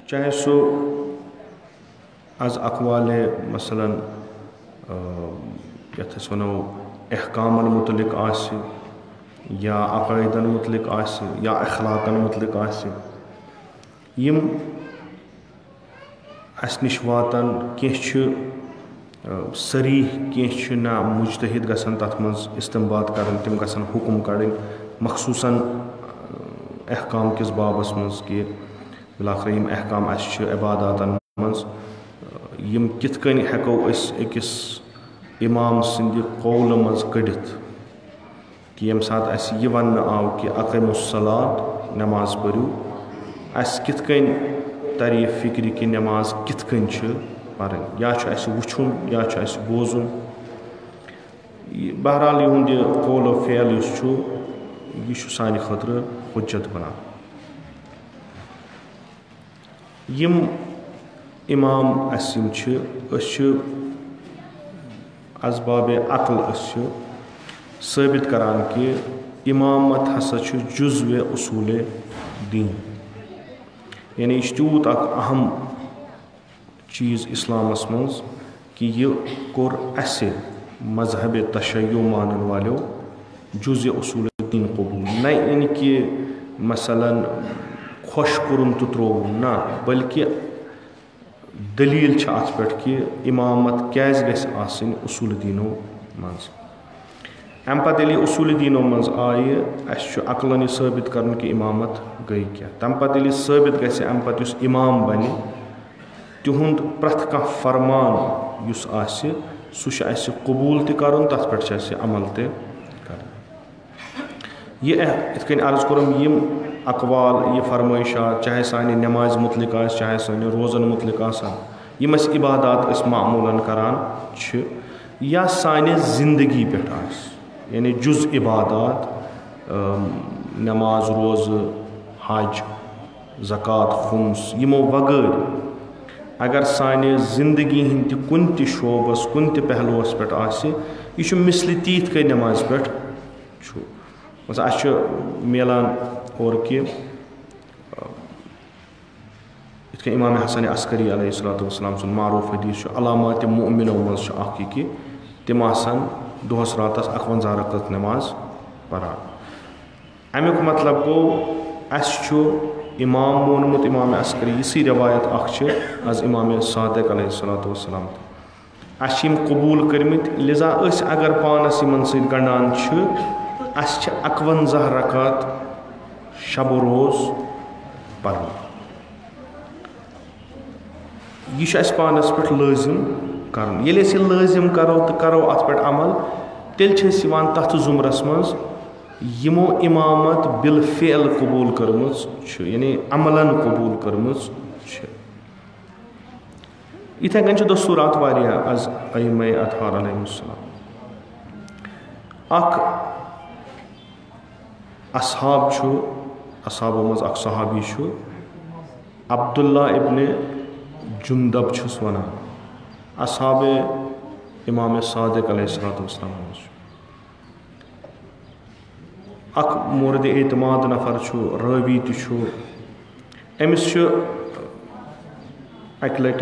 चाहे सो आज अकवाल मसलन यथ वनो अहकामन मुतलिक आसि या अकायदन मुतलिक आसि या अखलाकन मुतलिक आसि यम अस निश वातान कह सरीह कह ना मुजतहिद गसन तथ मज इस्तेमाल करन तिम गसन हुक्म कड़न मखसूसन अहकाम किस बाबस मज कि बिलाखिर यम अहकाम अस इबादातन मज यम कित कन हेको अकिस इमाम सिंद कौल मज कड़ित कि यम सात अस यह वन आव कि अक़िमुस्सलात नमाज पढ़ू अस कित कन तरी फिक्र कि नमाज कित कन पढ़न या वुचुन या बोजुन बहरहाल युंद कौल फेल यह सानि खतर हुज्जत बना यम इमाम असबाब अक्ल साबित करान कि इमामत हसा जुज़्व उसूल दीन यानी यह तूत अहम चीज़ इस्लामस मज कि यह कोर अस मजहब तशय्यो मानन वालो जुज़्व उसूल दीन कबूल न इन कि मसलन खुश कुरुन तो त्रोव ना बल्कि दलील अत पे कि इमामत क्या गई उसूल दीनो मज अम पे ये उसूल दीनो मज आय अकलन यह साबित कर कि इमामत गई क्या तम पे ये साबित गि अम पे इमाम बन तिहुंद प्रथ कह फरमान सह कबूल तक तथ पे अमल तक इत अर्ज कोरम यम अकवाल ये फरमाइशात चाहे सानि नमाज मुतलिक चाहे सानि रोज़न मुतलिक यम इबादात मामूलन करान या सानि जिंदगी पे यानी जुज़ इबादात नमाज रोज़ हज ज़कात खुम्स यमो वगैर अगर सानि जिंदगी हिंद कुन ति शोबस कुन ति पहलुस पे यह मिसल तीत कई नमाज पे मिलान और कि इमाम हसन अस्करी अलैहिस्सलाम सुन मारूफ हदीस अलामात मुमिनो मज कि तिम दोहस रातस 51 रकत नमाज पढ़ान अमुक मतलब गो अस इमाम मोनमुत इमाम अस्करी इसी रवायत अज इमाम सादिक अलैहिस्सलाम अस कबूल करमित लिजा अगर पानस इन सद गंडान अस 51 रकात शब रोज़ पढ़ यह पानस पे लाजिम कर ये लाजिम करो तो करो अत पे अमल तेल तथ जुमरस मज यमो इमामत बिल फ़ेल कबूल कर्मच यानी अमलन कबूल कर्मच इथे कन दस्तूरात वारियाह अज अइम्मा अतहार अलैहिस्सलाम असहाबों मज सहाबी अब्दुल्ला इब्न जुंदब वन असहाब इमाम सादिक अलैहिस्सलाम मोरद एतमाद नफर रावी तमिस अक लट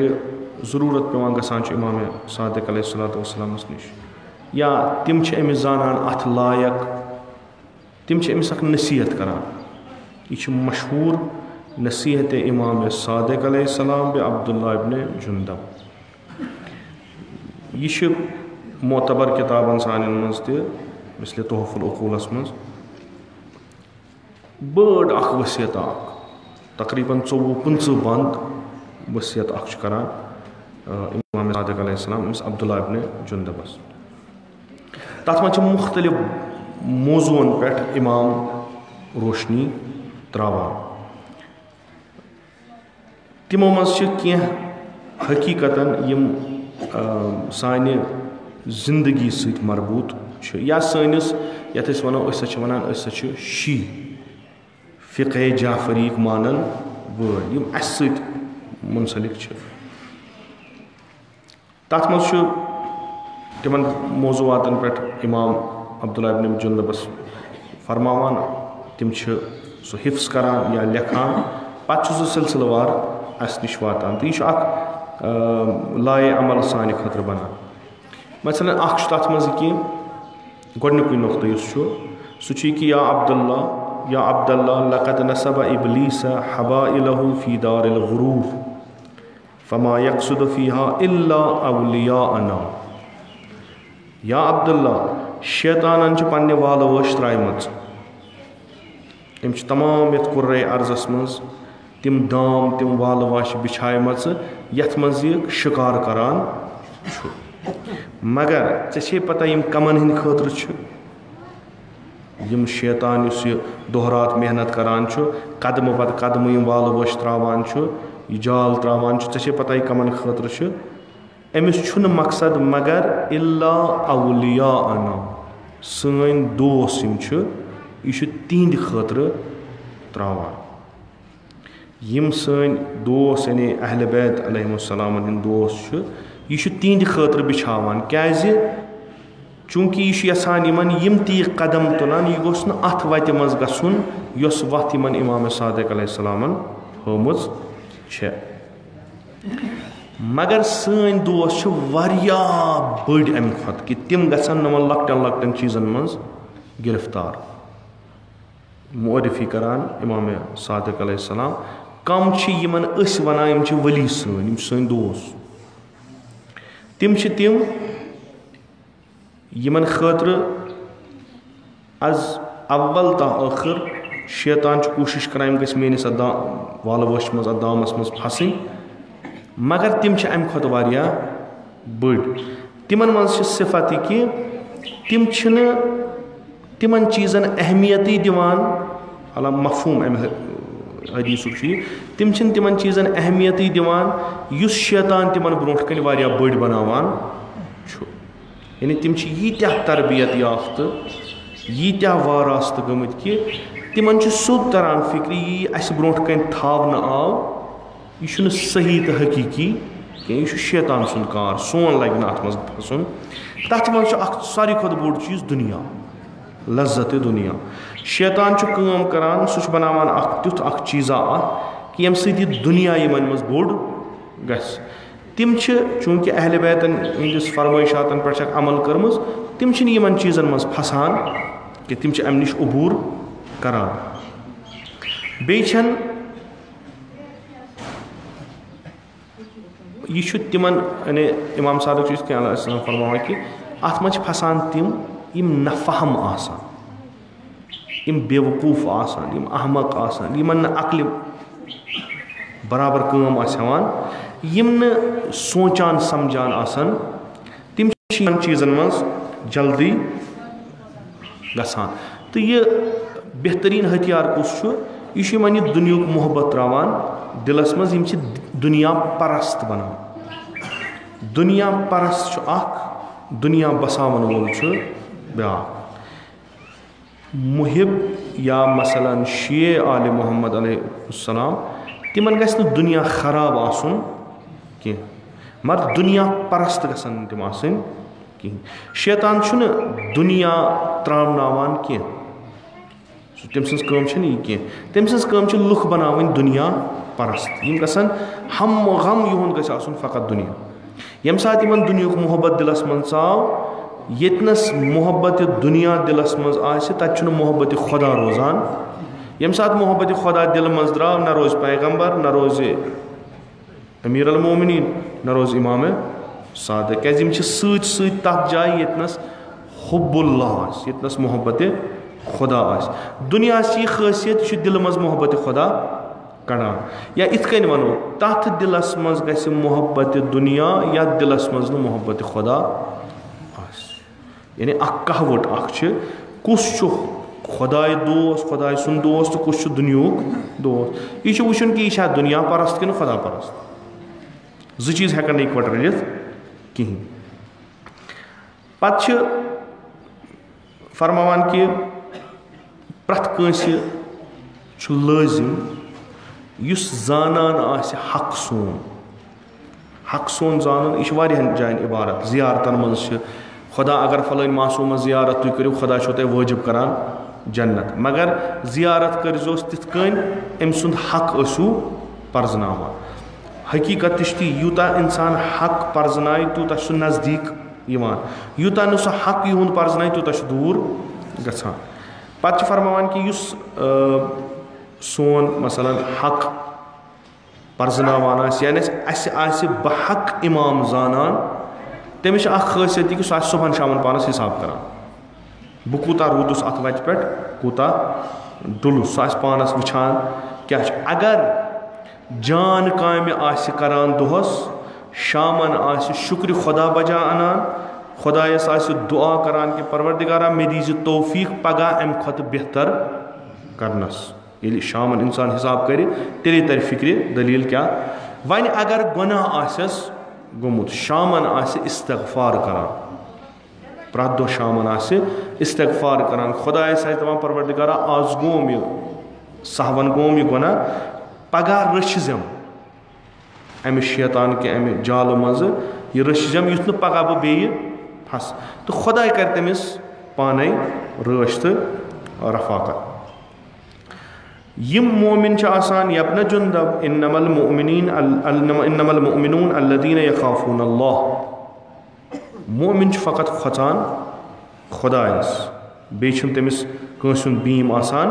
ज़रूरत पेवान गसान इमाम सादिक अलैहिस्सलाम निश या तिम अमिस जानन अथ लायक तिम अमिस नसीहत करान यह मशहूर नसीहत इमाम सादिक अलैहिस्सलाम बे अब्दुल्ला इब्न जुंदब यह मोतबर किताबन सान मज मिसल तोहफुल उकूलस मज बड़ वसीयत तकरीबन 24-25 बंद वसीयत करान इमाम सादिक अलैहिस्सलाम अमिस अब्दुल्ला इब्न जुंदबस तथ मज मुख्तलिफ मौजून पे इमाम रोशनी त्रावान तिमो मज कह हकीकतन यम सानि जिंदगी सत मरबूत या सनिस यथ वनो वन शी फ़िक़्ह जाफरी मानन वर्ड यम अस मुंसलिक तथ मज तिमन मौजूआतन पे इमाम عبداللہ ابن جندبس فرماوان تم سُہ حفظ کران یا لیکھان پتہٕ چھُ سُہ سلسلہٕ وار اَسہِ نِش واتان تہٕ یہِ چھُ اکھ لایے عمل سانہِ خٲطرٕ بنان. مثلاً اکھ چھُ تتھ منٛز کہِ گۄڈنیُکُے نۄقطہٕ یُس چھُ سُہ چھُ یہِ کہِ یا عبداللہ لقد نصب ابلیس حبائلہ فی دار الغرور فما یقصد فیہا الا اولیاءنا. یا عبداللہ شیطانن چھِ پننہِ والہٕ وٲش ترٛایمٕژ. أمۍ چھِ تمام یتھ قُرے عرضس منٛز تِم دام تِم والہٕ واش بچھایمژٕ یتھ منٛز یہِ شِکار کران چھُ. مگر ژےٚ چھے پتہ یِم کمن ہٕنٛدِ خٲطرٕ چھِ. یِم شیطان یُس یہِ دۄہ رات محنت کران چھُ قدمہٕ پتہٕ قدمہٕ یِم والہٕ وٲش تراوان چھُ یہِ جال تراوان چھُ ژےٚ چھے پتہ یہِ کمن خٲطرٕ چھُ. أمِس چھُنہٕ مقصد مگر الا اولیاءنا سٲنۍ دوس یِم چھِ یہِ چھُ تِہنٛدِ خٲطرٕ تراوان. یِم سٲنۍ دوس یعنی اہلِ بیت علیہم السلامن ہٕنٛدۍ دوس چھِ یہِ چھُ تِہنٛدِ خٲطرٕ بچھاوان. کیازِ چوٗنٛکہِ یہِ چھُ یژھان یِمن یِم تہِ یہِ قدم تُلن یہِ گوٚژھ نہٕ اتھ وتہِ منٛز گژھُن یۄس وتھ یِمن امام صادق علیہ السلامن ہٲومٕژ چھےٚ. مگر سٲنۍ دوس چھِ واریاہ بٔڑۍ امہِ کھۄتہٕ کہِ تِم گژھن نہٕ وۄنۍ لۄکٹٮ۪ن لۄکٹٮ۪ن چیٖزن منٛز گرفتار. معرفی کران امام صادق علیہ السلام کم چھِ یِمن أسۍ ونان یِم چھِ ؤلی سٲنۍ یِم چھِ سٲنۍ دوس. تِم چھِ تِم یِمن خٲطرٕ از اول تا ٲخٕر شیطان چھُ کوٗشش کران یِم گژھِ میٲنِس اتھ والہٕ وٲشہِ منٛز اتھ دامس منٛز پھسٕنۍ. مگر تِم چھِ امہِ کھۄتہٕ واریاہ بٔڑۍ. تِمن منٛز چھِ صفت یہِ کہِ تِم چھِنہٕ تِمن چیٖزن اہمیتی دِوان علا مفہوٗم امہِ حدیثُک چھُ یہِ تِم چھِنہٕ تِمن چیٖزن اہمیتی دِوان یُس شیطان تِمن برونٛٹھ کنہِ واریاہ بٔڑۍ بناوان چھُ. یعنی تِم چھِ ییٖتیاہ تربیت یافتہٕ ییٖتیاہ واراستہٕ گٔمٕتۍ کہِ تِمن چھُ سیوٚد تران فِکرِ یہِ اسہِ برونٛٹھ کنہِ تھاونہٕ آو یہِ چھُنہٕ صحیح تہٕ حقیٖقی کینٛہہ یہِ چھُ شیطان سُنٛد کار سون لگہِ نہٕ اتھ منٛز کھسُن. تتھ منٛز چھُ اکھ ساروی کھۄتہٕ بوٚڑ چیٖز دُنیا لذت دُنیا. شیطان چھُ کٲم کران سُہ چھُ بناوان اکھ تیُتھ اکھ چیٖزا اکھ کہِ ییٚمہِ سۭتۍ یہِ دُنیا یِمن منٛز بوٚڑ گژھِ. تِم چھِ چوٗنٛکہِ اہلِ بیتن ہٕنٛدِس فرمٲیشاتن پٮ۪ٹھ چھکھ عمل کٔرمٕژ تِم چھِنہٕ یِمن چیٖزن منٛز پھسان کہِ تِم چھِ امہِ نِش عبوٗر کران. بیٚیہِ چھنہٕ یہِ چھُ تِمن یعنی امام صادق چھُ یِتھ کٔنۍ علیہ السلام فرماوان کہِ اتھ منٛز چھِ پھسان تِم یِم نافہم آسان یِم بے وقوٗف آسان یِم احمق آسان یِمن نہٕ عقلہِ برابر کٲم آسہِ ہٮ۪وان یِم نہٕ سونٛچان سمجھان آسان تِم چھِ یِمن چیٖزن منٛز جلدی گژھان. تہٕ یہِ بہتریٖن ہتھیار کُس چھُ یہِ چھُ یِمن یہِ دُنیہُک محبت تراوان دِلس منٛز یِم چھِ دُنیا پرست بنان. دُنیا پرست چھُ اکھ دُنیا بساون وول چھُ بیٛاکھ. محب یا مثلاً شیعہ آلِ محمد علیہ السلام تِمن گژھِ نہٕ دُنیا خراب آسُن کینٛہہ مگر دُنیا پرست گژھن نہٕ تِم آسٕنۍ کِہینۍ. شیطان چھُنہٕ دُنیا ترٛاوناوان کینٛہہ تٔمۍ سٕنٛز کٲم چھَنہٕ یہِ کینٛہہ. تٔمۍ سٕنٛز کٲم چھِ لُکھ بناوٕنۍ دُنیا پرست. یِم گژھن ہم غم یِہُنٛد گژھِ آسُن فقط دُنیا. ییٚمہِ ساتہٕ یِمن دُنیہُک محبت دِلس منٛز ژاو ییٚتنس محبتِ دُنیا دِلس منٛز آسہِ تتہِ چھُنہٕ محبتِ خۄدا روزان. ییٚمہِ ساتہٕ محبتِ خۄدا دِلہٕ منٛز درٛاو نہ روزِ پیغمبر نہ روزِ امیٖر المومنیٖن نہ روزِ امامِ صادق. کیازِ یِم چھِ سۭتۍ سۭتۍ تتھ جایہِ ییٚتنس حُب اللہ آسہِ ییٚتنس محبتِ خۄدا آسہِ. دُنیاہس یہِ خٲصیت یہِ چھُ دِلہٕ منٛز محبتِ خۄدا کڑان. یا یِتھ کٔنۍ ونو تتھ دِلس منٛز گژھِ محبتِ دُنیا یتھ دِلس منٛز نہٕ محبتِ خۄدا آسہِ. یعنی اکھ کہاوت اکھ چھِ کُس چھُ خۄداے دوس خۄداے سُنٛد دوس تہٕ کُس چھُ دُنیہُک دوس. یہِ چھُ وٕچھُن کہِ یہِ چھا دُنیا پرست کِنہٕ خۄدا پرست. زٕ چیٖز ہٮ۪کن نہٕ اِکوٹہٕ رٔلِتھ کِہینۍ. پتہٕ چھِ فرماوان کہِ پرٛٮ۪تھ کٲنٛسہِ چھُ لٲزِم یُس زانان آسہِ حق سون حق سون زانُن یہِ چھُ واریاہن جاین عبارت. زیارتن منٛز چھِ خدا اگر فلٲنۍ معصوٗمَس زیارت تُہۍ کٔرِو خدا چھو تۄہہِ وٲجِب کران جنت مگر زیارت کٔرۍزیوس تِتھ کٔنۍ أمۍ سُنٛد حق ٲسِو پرزناوان حقیٖقت تہِ چھِ تی یوٗتاہ اِنسان حق پرزنایہِ تیوٗتاہ چھُ سُہ نزدیٖک یِوان یوٗتاہ نہٕ سُہ حق یِہُنٛد پرزنایہِ تیوٗتاہ چھُ دوٗر گژھان پتہٕ چھِ فرماوان کہِ یُس سون مثلاً حق پرزناوان آسہِ یعنی اَسہِ آسہِ بحق اِمام زانان تٔمِس چھِ اکھ خٲصیت یہِ کہِ سُہ آسہِ صُبحن شامن پانس حِساب کران بہٕ کوٗتاہ روٗدُس اتھ وتہِ پٮ۪ٹھ کوٗتاہ ڈُلُس سُہ آسہِ پانس وٕچھان کیاہ چھُ اگر جان کامہِ آسہِ کران دۄہس شامن آسہِ شُکرِ خۄدا بجا انان خۄدایس آسہِ دُعا کران کہِ پروردِگارا مےٚ دیٖزِ توفیٖق پگاہ امہِ کھۄتہٕ بہتر کرنس ییٚلہِ شامن انسان حِساب کرِ تیٚلے ترِ فِکرِ دٔلیٖل کیاہ وۄنۍ اگر گۄناہ آسٮ۪س گوٚمُت شامن آسہِ استغفار کران پرٛٮ۪تھ دۄہ شامن آسہِ استغفار کران خۄدایس آسہِ دپان پروردِگارا آز گوٚم یہِ سہون گوٚم یہِ گۄناہ پگاہ رٔچھزٮ۪م امہِ شیطان کہِ امہِ جالہٕ منٛزٕ یہِ رٔچھزٮ۪م یُتھ نہٕ پگاہ بہٕ بیٚیہِ پھسہٕ تہٕ خۄداے کرِ تٔمِس پانے رٲچھ تہٕ رفاقت یِم مومِن چھِ آسان یبنہ جُندب اِنما المؤمنون الذین یخافون اللہ مومِن چھُ فقط کھۄژان خۄدایس بیٚیہِ چھُنہٕ تٔمِس کٲنٛسہِ ہُنٛد بیٖم آسان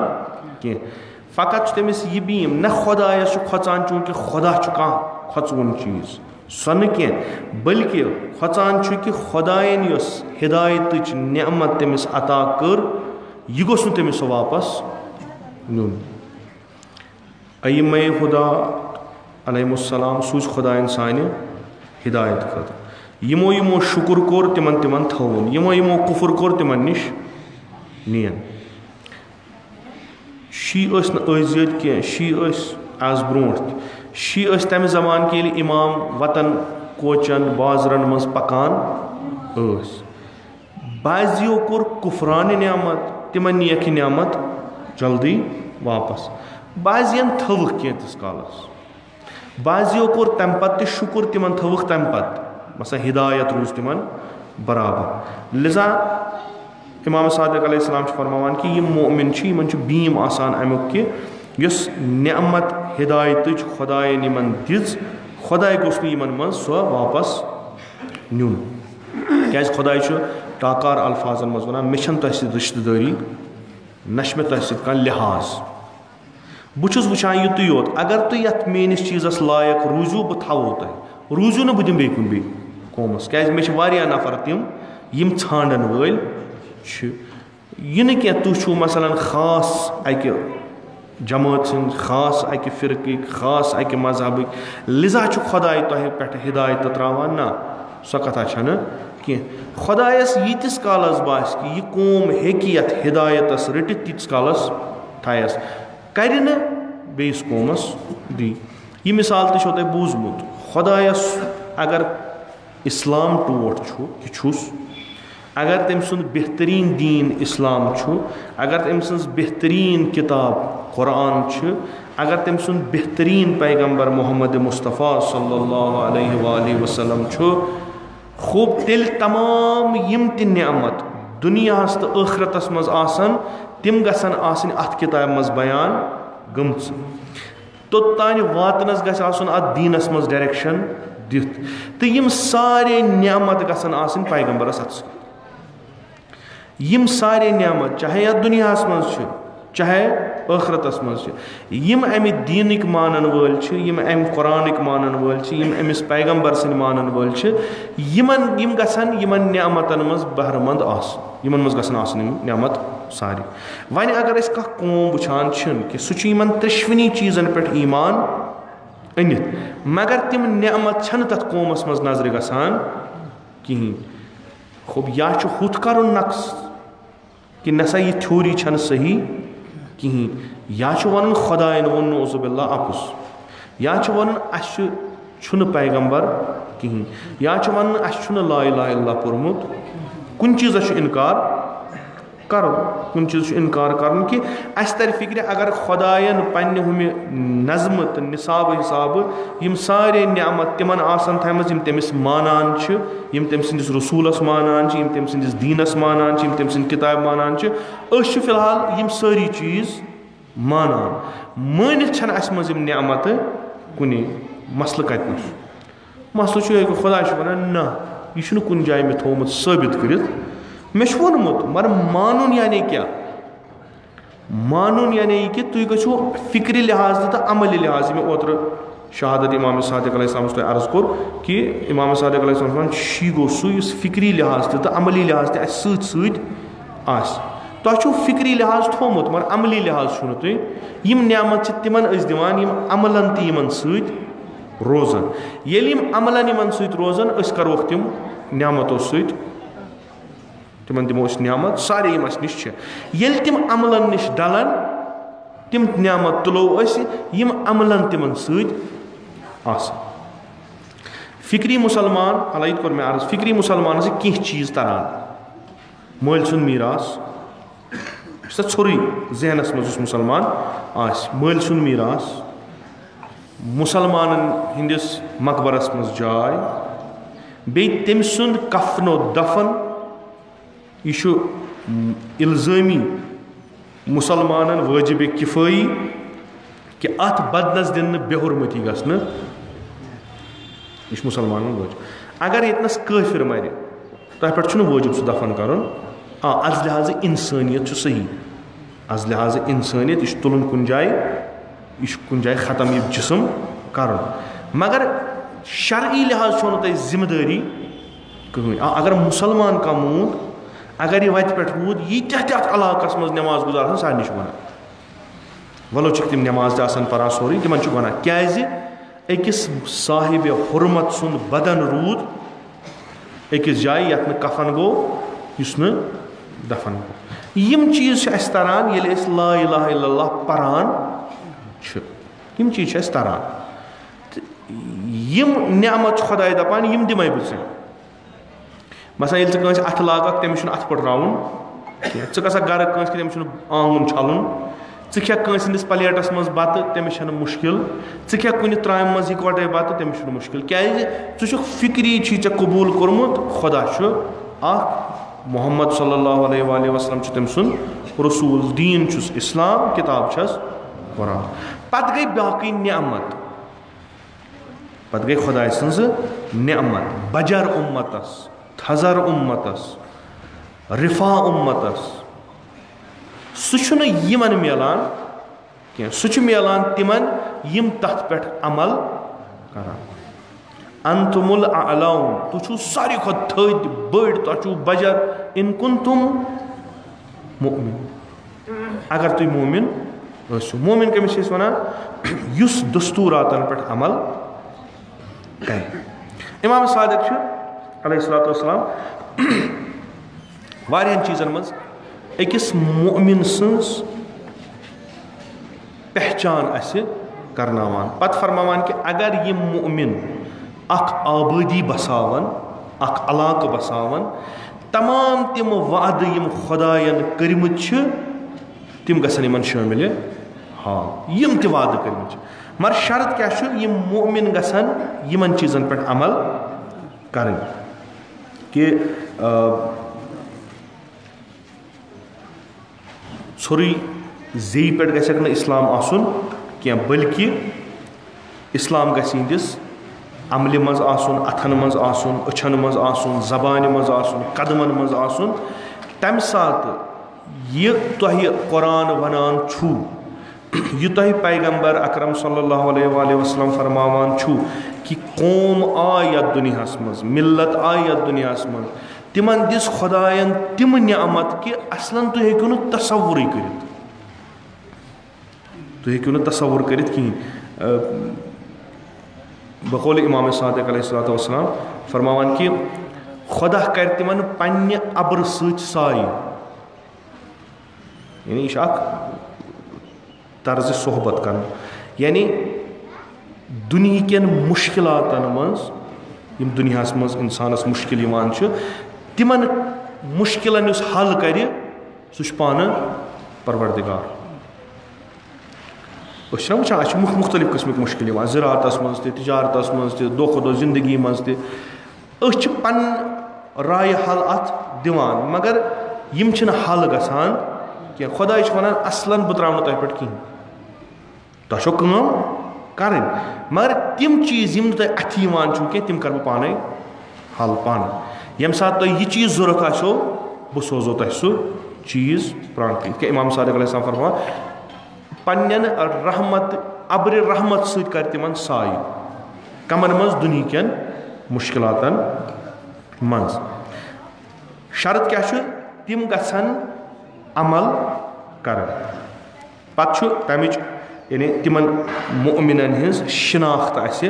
کینٛہہ فقط چھُ تٔمِس یہِ بیٖم نہ خۄدایس چھُ کھۄژان چوٗنٛکہِ خۄدا چھُ کانٛہہ کھۄژوُن چیٖز سۄ نہٕ کینٛہہ بٔلکہِ کھۄژان چھُ کہِ خۄدایَن یۄس ہِدایتٕچ نعمت تٔمِس عطا کٔر یہِ گوٚژھ نہٕ تٔمِس سُہ واپس نیُن اَیِمَے خُدا علیہم السلام سوٗزۍ خۄدایَن سانہِ ہِدایت خٲطرٕ یِمو شُکُر کوٚر تِمن تھوُن یِمو کُفُر کوٚر تِمن نِش نِیَن شی ٲسۍ نہٕ أزۍ یٲتۍ کینٛہہ شی ٲسۍ آز برونٛٹھ تہِ شی ٲسۍ تمہِ زمانہٕ کہِ ییٚلہِ اِمام وتن کوچن بازرن منٛز پکان ٲسۍ بعضیو کوٚر کُفرانہِ نعمت تِمن نِیَکھ یہِ نعمت جلدی واپس بعضین تھٲوٕکھ کینٛہہ تِس کالس بعضیو کوٚر تمہِ پتہٕ تہِ شُکُر تِمن تھٲوٕکھ تمہِ پتہٕ مثلاً ہِدایت روٗز تِمن برابر لِذا اِمام صادق علیہ السلام چھُ فرماوان کہِ یِم مومِن چھِ یِمن چھُ بیٖم آسان امیُک کہِ یۄس نعمت ہِدایتٕچ خۄدایَن یِمن دِژ خۄداے گوٚژھ نہٕ یِمن منٛز سۄ واپس نیُن کیازِ خۄداے چھُ ٹاکار الفاظن منٛز ونان مےٚ چھنہٕ تۄہہِ سۭتۍ رِشتہٕ دٲری نہ چھِ مےٚ تۄہہِ سۭتۍ کانٛہہ لحاظ بہٕ چھُس وٕچھان یُتُے یوت اگر تُہۍ یتھ میٲنِس چیٖزس لایق روٗزِو بہٕ تھاوو تۄہہِ روٗزِو نہٕ بہٕ دِمہٕ بیٚیہِ کُنہِ بیٚیہِ قومس کیازِ مےٚ چھِ واریاہ نفر تِم یِم ژھانڈن وٲلۍ چھِ یہِ نہٕ کینٛہہ تُہۍ چھُو مثلاً خاص اکہِ جمٲژ ہٕنٛدۍ خاص اکہِ فرقٕکۍ خاص اکہِ مذہبٕکۍ لِذا چھُ خۄداے تۄہہِ پٮ۪ٹھ ہِدایت ترٛاوان نہ سۄ کتھا چھنہٕ کینٛہہ خۄدایس ییٖتِس کالس باسہِ کہِ یہِ قوم ہیٚکہِ یتھ ہِدایتس رٔٹِتھ تیٖتِس کالس تھایس کرِ نہٕ بیٚیِس قومس دی یہِ مِثال تہِ چھو تۄہہِ بوٗزمُت خۄدایس اگر اسلام ٹوٹھ چھُ یہِ چھُس اگر تٔمۍ سُنٛد بہتریٖن دیٖن اسلام چھُ اگر تٔمۍ سٕنٛز بہتریٖن کِتاب قۄرآن چھِ اگر تٔمۍ سُنٛد بہتریٖن پیغمبر محمد مُصطفیٰ صلی اللہ علیہ وآلہ وسلم چھُ خوب تیٚلہِ تمام یِم تہِ نعمت دُنیاہس تہٕ ٲخرتس منٛز آسن تِم گژھن آسٕنۍ اتھ کِتابہِ منٛز بیان گٔمژٕ توٚتانۍ واتنس گژھِ آسُن اتھ دیٖنس منٛز ڈایریکشن دِتھ تہٕ یِم سارے نعمت گژھن آسٕنۍ پیغمبرس اتھس کٮ۪تھ یِم سارے نعمت چاہے یتھ دُنیاہس منٛز چھِ چاہے ٲخرتس منٛز چھِ یِم امہِ دیٖنٕکۍ مانن وٲلۍ چھِ یِم امہِ قۄرانٕکۍ مانن وٲلۍ چھِ یِم أمِس پیغمبر سٕنٛدۍ مانن وٲلۍ چھِ یِم گژھن یِمن نعمتن منٛز بہرمند آسٕنۍ یِمن منٛز گژھن آسٕنۍ یِم نعمت سارے وۄنۍ اگر أسۍ کانٛہہ قوم وٕچھان چھِنہٕ کہِ سُہ چھُ یِمن ترٛیشوٕنی چیٖزن پٮ۪ٹھ ایٖمان أنِتھ مگر تِم نعمت چھنہٕ تتھ قومس منٛز نظرِ گژھان کِہیٖنۍ خوب یا چھُ ہُتھ کرُن نقٕص کہِ نہ سا یہِ تھیوری چھنہٕ صحیح کِہیٖنۍ یا چھُ وَنُن خۄدایَن ووٚن نعوذ باللہ اَپُز یا چھُ وَنُن اَسہِ چھُنہٕ پیغمبر کِہیٖنۍ یا چھُ وَنُن اَسہِ چھُنہٕ لا اِلہَ اِلَّا پوٚرمُت کُنہِ چیٖزس چھُ اِنکار کرُن कुन चीज़ इनकार कर कि अस तर फिक्र अगर खुदायन पन्ने हुमे नज़म तो निसाब हिसाब यम सारे नियामत तिमन आसन थमज यम तमिस मानान छ यम तम सिंदिस रसूलस मानान छ यम तम सिंदिस दीनस मानान छ यम तम सिंद किताब मानान छ अश फिलहाल यम सारी चीज़ मानान मानित छन अस मज यम नियामत कुनि मसल कतन मसल छ खुदा छ वनान ना यह कुन जाय मे थोमुत साबित करित मे वोनमुत मगर मानुन यानी क्या मानुन यानी कि तुम गो फिक्र लिहाज तो अमली लिहाज में ओत्र शहादत इमाम सादिक अलैहिस्सलाम तुम अर्ज कोर कि इमाम सादिक अलैहिस्सलाम शी गो सह फिक्री लिहाज तो अमली लिहाज तो तुम फिक्री लिहाज थोमुत मगर अमली लिहाज तुम यम नियामत तिमन दिवान यम अमलन तिमन सत रोजान येल यम अमलन यमन सत रोजान करोक तिम नियामतों सत तिमन दिमो नियामत सारे यम अस निश येल तिम अमलन निश डलन तिम नियामत तुलो यम अमलन तिमन सत फिक्री मुसलमान अलग कोर मे अर्ज फिक्री मुसलमान से कह चीज़ तरान मल सुन मीरास छोरी जहनस मज मुसलमान मल सुन मीरास मुसलमान हंदिस मकबरस मज जाय बे तम सुंद कफनो दफन यह इल्ज़ामी मुसलमान वाजिब किफ़ाई कि अत बदनस दिन बेहुरमती गसन यह मुसलमान वाजिब अगर यतनस काफिर मर तह पे वाजिब सह दफन कर अज लिहाज इंसानियत सही अज लिहाज इंसानियत यह तुलन कुन जाए ख़त्म यह जिस्म कर मगर शरई लिहाज छो तुम जिम्मेदारी कहीं अगर मुसलमान का मूद अगर यह वत पे रूद यह तथ इलाकस मज नमाज गुजार सारे वन वलो तिम नमाज पारान सोरी तिमन वन क्या अकिस साहिब हुरमत सुंद बदन रूद अकिस जाए यथ कफन गो युस न दफन गो यम चीज़ तरान ये ला इलाहा इल्लल्लाह परान यम चीज़ तरान यम नियामत खुदा दपान यम दिमे बह मसा ये कस अथ लागक तमिस अथ पे राउन ग गर तमिस आंगन छलुन क्या कंस प्लेटस मज बत तमिस मुश्किल क्या कुन त्राम मज इकवटे बत तमिस मुश्किल क्या षु फिक्री चे कबूल कोर्मुत खुदा मोहम्मद सल्लल्लाहु अलैहि वसल्लम तम सुंद रसूल दीन इस्लाम किताब कुरान पत गई बाकी नियामत पत गई खुदा सज नियामत बजर उम्मतस थजर उम्मतस रिफा उम्मतस सह यमन मिलान कह सह मिलान तिमन यम तथ पे अमल करान अंतुमुल अलाउन तुम सारी खुद थद बड़ तुम बजर इन कुन तुम मोमिन अगर तुम मोमिन मोमिन कमिस वन युस दस्तूरातन पे अमल कर इमाम सादिक अलैहिस्सलातु वस्सलाम वारियन चीज़न मज अकिस मोमिन सन्स पहचान करनावान पत फरमावान कि अगर यह मोमिन अख आबादी बसावन अख इलाक़ बसावन तमाम तिम वाद यम खुदायन कर्मत तिम गसन यमन शामिल हाल यम ति वाद कर्मत मगर शर्त क्या यम मोमिन गसन यमन चीज़न पे अमल करें कि छोरी जे पे गक इस्लाम आसन क्या बल्कि इस्लाम गस अमल मज आसन अथन मज आसन अछन मज आसन जबान मज आसन कदमन मज आसन तम सात यह तुह कुरान वनान छु यह तुह पैगंबर अकरम सल्लल्लाहु अलैहि वसल्लम फरमावान छु कि कौम आय यथ दुनियास मज मिल्लत आय यथ दुनियास मज तिमन दिस खुदायन तिम नियामत कि असलन तुम हेकु न तसव्वुर करित तुम हेकु न तसव्वुर करित कहीं बकौल इमाम सादिक अलैहिस्सलातु वस्सलाम फरमावान कि खुदा कर तिमन पन्ने अब्र सच साय यानी यह तर्ज सोहबत कर यानी दुनिया कन मुश्किलातन मज यम दुनियास मज इंसानस मुश्किल तिमन मुश्किलन हल कर सह पान परवरदिगार। वुचान मुख्तलिफ किस्म मुश्किल ज़राअतस मज तिजारतस मज दो खुद जिंदगी मज पन राय हल अत दिवान, मगर यम हल गसान क्या खुदा वन असलन बह त्रा तुह पे कहें तुम कम कर, मगर तिम चीज़ यम तुम अथान कह तिम कर बह पाने हल पान। यम सात तुह यह चीज़ जरूरत आसो बह सोजो तुह सह चीज़ प्राण क्या इमाम सादिक अलैहिस्सलाम फरमान पन्न रहमत अब्र रहमत सत कर तिमन साय कमन मज दुनिया कन मुश्किलातन मज। शर्त क्या तिम गसन अमल कर पत तमिच यानी तिमन मोमिनन हिंस शिनाख्त आसि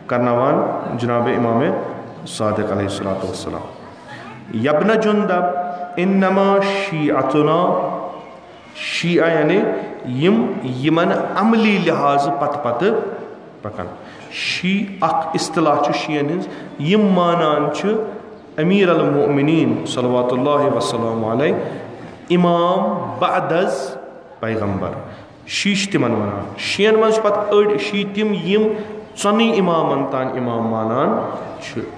करनावान जनाब इमाम सादिक अलैहिस्सलातु वस्सलाम। यब्न जुंदब इन्नमा शीअतुना, शीआ यानी यमन अमली लिहाज पत पत पकन। शी अख इस्तिलाह शीयन हिंस यम मानान अमीर अल मोमिनीन सल्लल्लाहु वसल्लम अलैहि इमाम बअदज पैगंबर। शी तिमन वनान शीयन मज पत अड़ शी तिम यम चौनी इमामन तान इमाम मानान,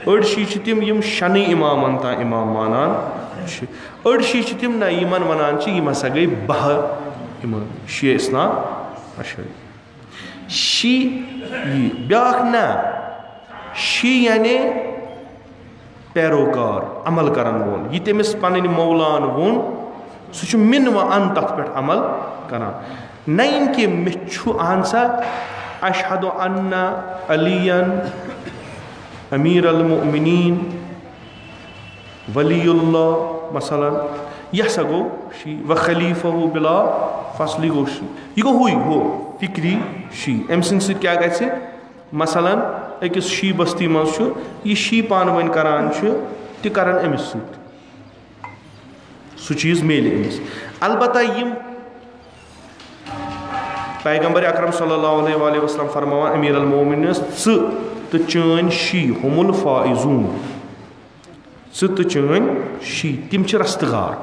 अड़ शी तिम यम शनि इमामन तान इमाम मानान, अड़ शी तिम ना यमन वनान यम हसा गई 12 इमाम शी इस्ना अशरी। शी ब्याख ना शी यानी पैरोकार अमल करन वोन, यह तमिस पन मौलान वोन सह मिन व अन तथ पे अमल करान। नईन कि मे अहन सा अशहदु अन्ना अलियन अमीर अल मोमिनीन वलीउल्लाह मसलन यह सा गो शी व खलीफा बिला फसली गो शी, यह गो हुई हो फिक्री शी अम सद क्या गि मसलन अकिस शी बस्ती मज यह शी पान वन करान तह करन अमिस सह चीज़ मेले अमिस। अलबत्ता यम पैगंबर अकरम सल्लल्लाहु अलैहि वसल्लम फरमावान अमीर अल मोमिनीन तो चन शी हुमुल फाइजून, तो चन शी तिम रस्तगार,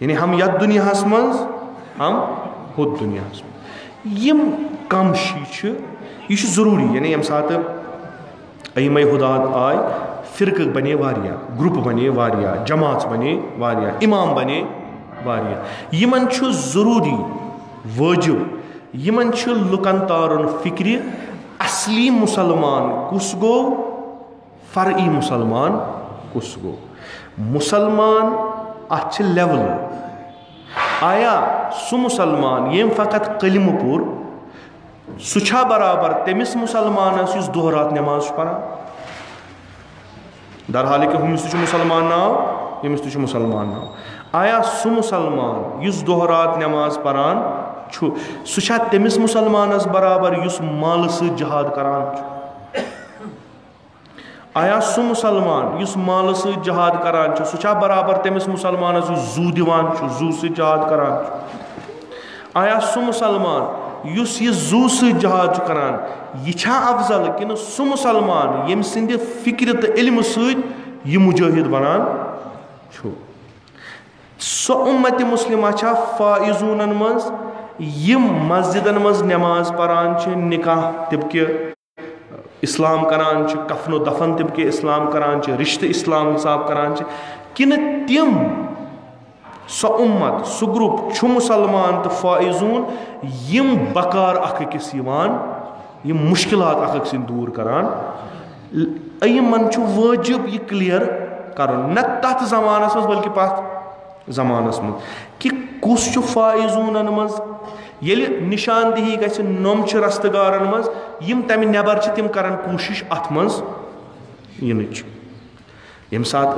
यानी हम यथ दुनिया मज हम हुत दुनिया मज। यम कम शी यह जरूरी यानी यम सात अइमे हुदात आय फिरक बने वारिया, ग्रुप बने वारिया, जमात बने वारिया, इमाम बने वारिया, यमन जरूरी वाजिब यमन लुकन तारुन फिक्र असली मुसलमान कुस गो फर्ई मुसलमान कुस गो। मुसलमान अत लेवल आया सु मुसलमान यम फ़कत कलिम पुर सह बराबर तमिस मुसलमानस युस दोह रात नमाज पढ़ान, दरहाल कि हुमिस मुसलमान नाव यमिस मुसलमान नाव। आया सु मुसलमान युस दोह रात नमाज पढ़ान सह तमिस मुसलमानस बराबर युस माल सत जहाद करान। आया सु मुसलमान युस माल सत जहाद करान सह बराबर तमिस मुसलमानस युस जू दिवान जू सत जहाद करान। आया सु मुसलमान युस यह जू सत जहाद करान यह अफजल कि सु मुसलमान यम सिंद फिक्र तो इल्म सत यह मुजाहिद बनान। सो उम्मत मुस्लिमा फाइजून मज यम मस्जिदन मज नमाज पढ़ान निकाह तिबके इस्लाम करान, कफनो दफन तिबके इस्लाम करान, रिश्ते इस्लाम हिसाब करान किन तिम सो उम्मत सो ग्रुप मुसलमान तो फाइजून यम बकार अकिस यम मुश्किलात अक दूर करान। यमन वाजिब यह क्लियर कर न तथ जमानस मज बल्कि पथ जमानस मज कि कुस फाइजून मज ये निशानदही गि नम रस्तगारन मज यम तमि नबर तिम करान कोशिश अत मज यिनच। यम सात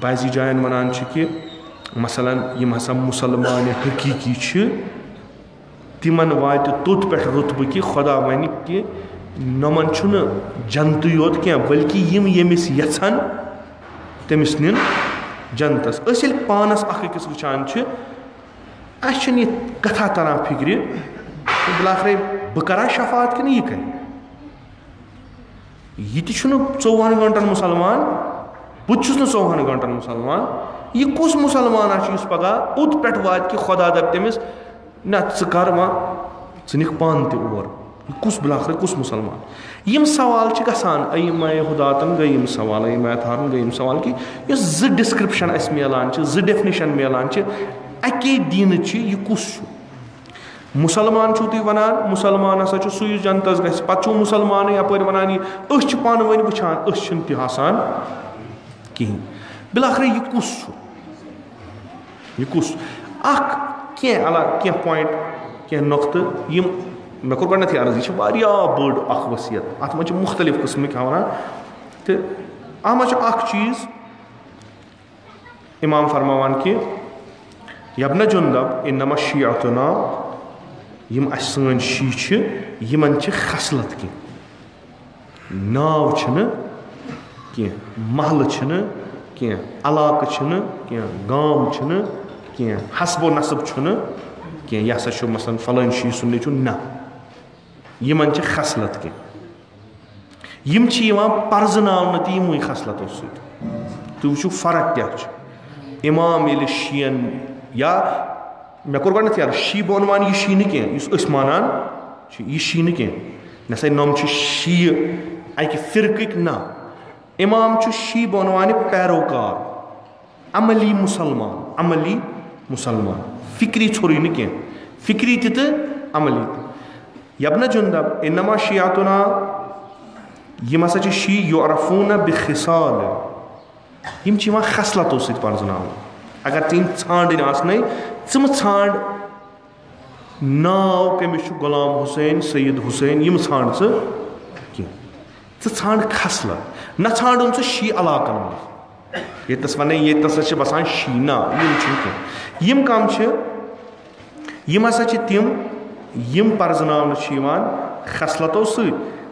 बाजी जायन वनान कि मसलन यम हसा मुसलमान हकीकी तिमन वात तोत पे रुतब कि खुदा वन कि नमन जन्त योत क्या बल्कि यम यमिस यछन तमिस निन जन्नतस। पानस अकिस वुचान अस कथा तरान फिक्र बिलाखरे बह करा शफात कि यह कर यह 24 घंटन मुसलमान बहुत 24 घंटन मुसलमान यह कुस मुसलमान पगह उत पे वात कि खुदा दप तमिस ना कर वह निक पान तौर कुस बिलाखर कुस मुसलमान यम सवाल गसान अय्यमाए हुदातन गई यम सवाल अय्यमाए अतहारन गई यम सवाल कि जो डिस्क्रिप्शन अस मिलान जो डेफिनेशन मिलान अके दीन यह कुस मुसलमान तुम वनान मुसलमान हसा सुई जनतस गि पे मुसलमान यपर वनान यह पान वन वुचान तहासान कहें बिलाखर यह कुस कह पॉइंट कह नुक्त मे कोर गई अर्ज यह बड़ वसीयत अत मे मुख्तलिफ किस्म क्या वन तो अत चीज़ इमाम फरमान कि यबन जुंदब इन्नमा शियातुना यम सन शी यमन खसलत कह नाव कह महल कह इलाक कह गाम कह हसबो नसब कह यह हसा मसलन फलान शी सुन ना यमन खसलत कह यम पर्जन तमु खसलतों सु वो फ़र्क क्या इमाम ये शीयन या मे कोर गई यार शी बह वन यह शी कह मानान यह शी कह नसा नम शी अकि फ़िरक ना इमाम शी बह वन पैरोकार अमली मुसलमान फ़िक्री छोरी न कह फ़िक्री तो अमली यबन जुंदब इन्नमा शियातुना यम हसा शी युरफून बिखिसाल यम खसलतों सत पर्जन अगर तीन छान आसने छान नाव कमिस गुलाम हुसैन सैयद हुसैन यम छान छान खसलत न छान शी इलाकन मज ये वन ये बसान शी ना यम कम यम हसा तम यम पर्जन खसलतों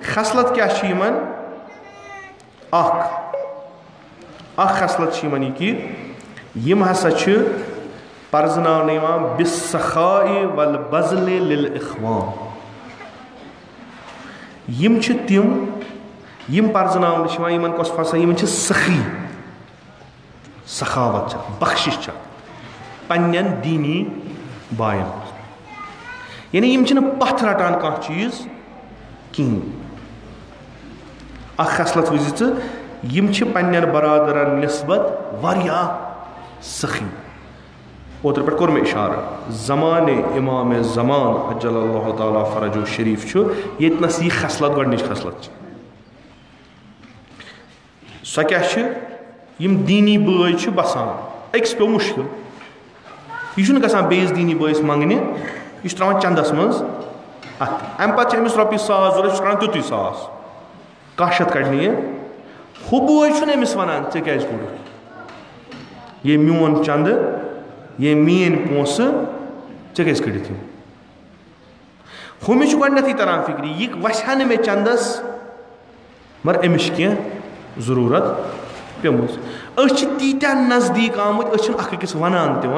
खसलत क्या खसलत यह कि यम हसा पर्जन बिस्सखाए वल बज़ल लिल इख्वान यम तम यम पर्जन यमन कस फसा यमन सखी सखावत बख्शिश पन्नन दीनी बायन यानी यम पथ रटान कह चीज़ कहें खसलत वजह यम पन्नन बरादरन निस्बत वारिया सखी ओतर पे कोर मे इशारा ज़माने इमाम ज़मान अज्जलल्लाहु ताला फरजहु शरीफ येतनस यह खसलत गडनिच खसलत सो क्या यम दीनी बय बसान अक्स पे मुश्किल यह गसान बेस दीनी बयस मंगने यह त्रावान चंदस मज अम पे अमिस रॉपिस 100 जरूरत करान तुत 100 कह शत कड़ने हु बय अमिस वनान ऐ क्या कोड़ ये मोन चंद ये मीन पोस ऐ क्या कड़ित हुमिस गई तरान फिक्री यह वसा मे चंदस मगर अमिस कह जरूरत पेम तीत्या नजदीक आमुत अखिस वनान तक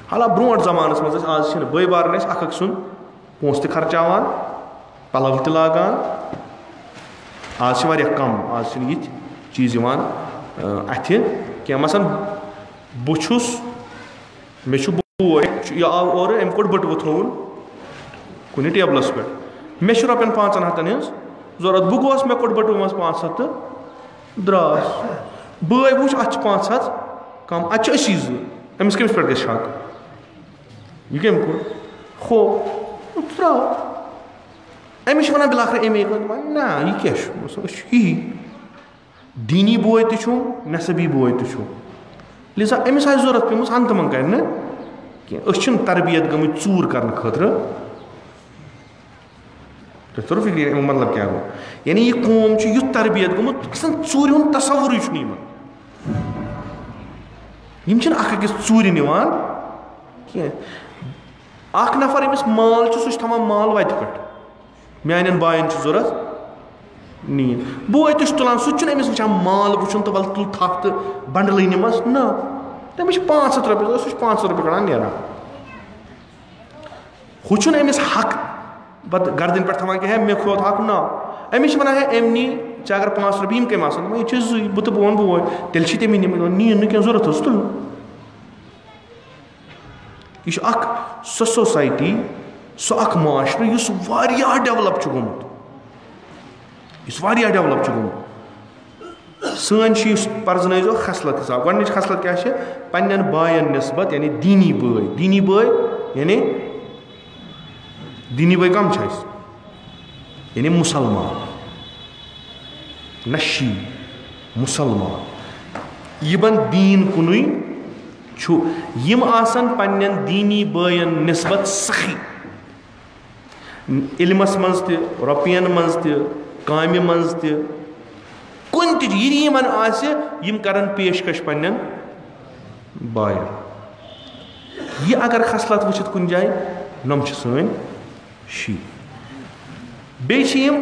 हाला ब्रोट जमानस मज आज बई बारन अख सुन पोस त खर्चावान पलव त लागान आज कम आज ये चीज़ अथ क्या मसन बहुस मे बोय यह आव और अम कोड़ बटवु थोन कुन टेबलस पे मे रपन 500 हज जरूरत बह गोस मे कोड़ बटवु मज 500 तो द्रास बय वो 500 कम असी अमिस कमिस पे गई शक यह कम कोड़ खो त्रा अमिस वन बिलाखर अमे ना यह क्या दीनी बोय तो नसबी बोय तो लिजा अमिस आज जरूरत पेम हंग तमंग कर तरबियत गई चूर कर खतर तो फिक्र मतलब क्या गो यानी यह कौम युथ तरबियत गुत चूर हूं तस्वुर अकिस चूर निवान कह नफर अमिस माल सह थवान माल वत पे मान बायन जरूरत नीन बोय तो तुलान सह अमिस वचान माल वुचन तो वल तुल थप तो बंडल निमस ना तमिस 500 रपये सह 500 रपये कड़ान नेरान हु अमिस हक पत् गर्दन पे थवान क्या है मे खोत हक ना अमिस वन है अमनी अगर 5 रۄपिیہِ یِم کٔمۍ آسان یہِ چھِ زٕے بہٕ تہٕ بہٕ وَنہٕ بوے تیٚلہِ چھِ تٔمی نِمٕتۍ نِیِن نہٕ کینٛہہ ضوٚرَتھ اوس تُلُن یہِ چھُ اَکھ سۄ سوسایٹی سُہ اَکھ معاشرٕ یُس واریاہ ڈٮ۪ولَپ چھُ گوٚمُت سٲنۍ چھِ یُس پَرزٕنٲیزیو خصلت حِساب گۄڈنِچ خصلت کیٛاہ چھِ پنٛنٮ۪ن بایَن نِسبت یعنی دیٖنی بٲے یعنی دیٖنی بٲے کَم چھِ اَسہِ یعنی مُسلمان نہ شی مُسلمان یِمن دیٖن کُنُے چھُ یِم آسن پنٛنٮ۪ن دیٖنی بٲیَن نِسبت سخی علمس منٛز تہِ رۄپین منٛز تہِ کامہِ منٛز تہِ کُنہِ تہِ یہِ یِمن آسہِ یِم کرن پیشکش پنٛنٮ۪ن بایَن یہِ اگر خصلت وٕچھِتھ کُنہِ جایہِ نۄم چھِ سٲنۍ شی بیٚیہِ چھِ یِم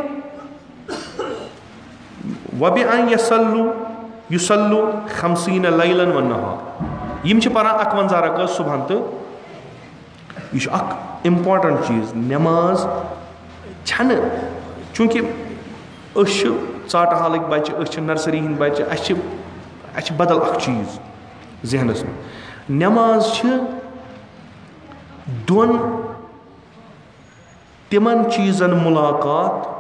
وَبِأَن یُصَلُّوا 50 لیلًا وَالنَّهارًا یِم چھِ پران 51 رکعت صبحن تہٕ یہِ چھُ اکھ اِمپاٹنٹ چیٖز نٮ۪ماز چھنہٕ چوٗنکہِ أسۍ چھِ ژاٹہٕ حالٕکۍ بچہِ أسۍ چھِ نرسری ہٕنٛدۍ بچہِ اَسہِ چھِ بدل اکھ چیٖز ذہنس منٛز نٮ۪ماز چھِ دۄن تِمن چیٖزن مُلاقات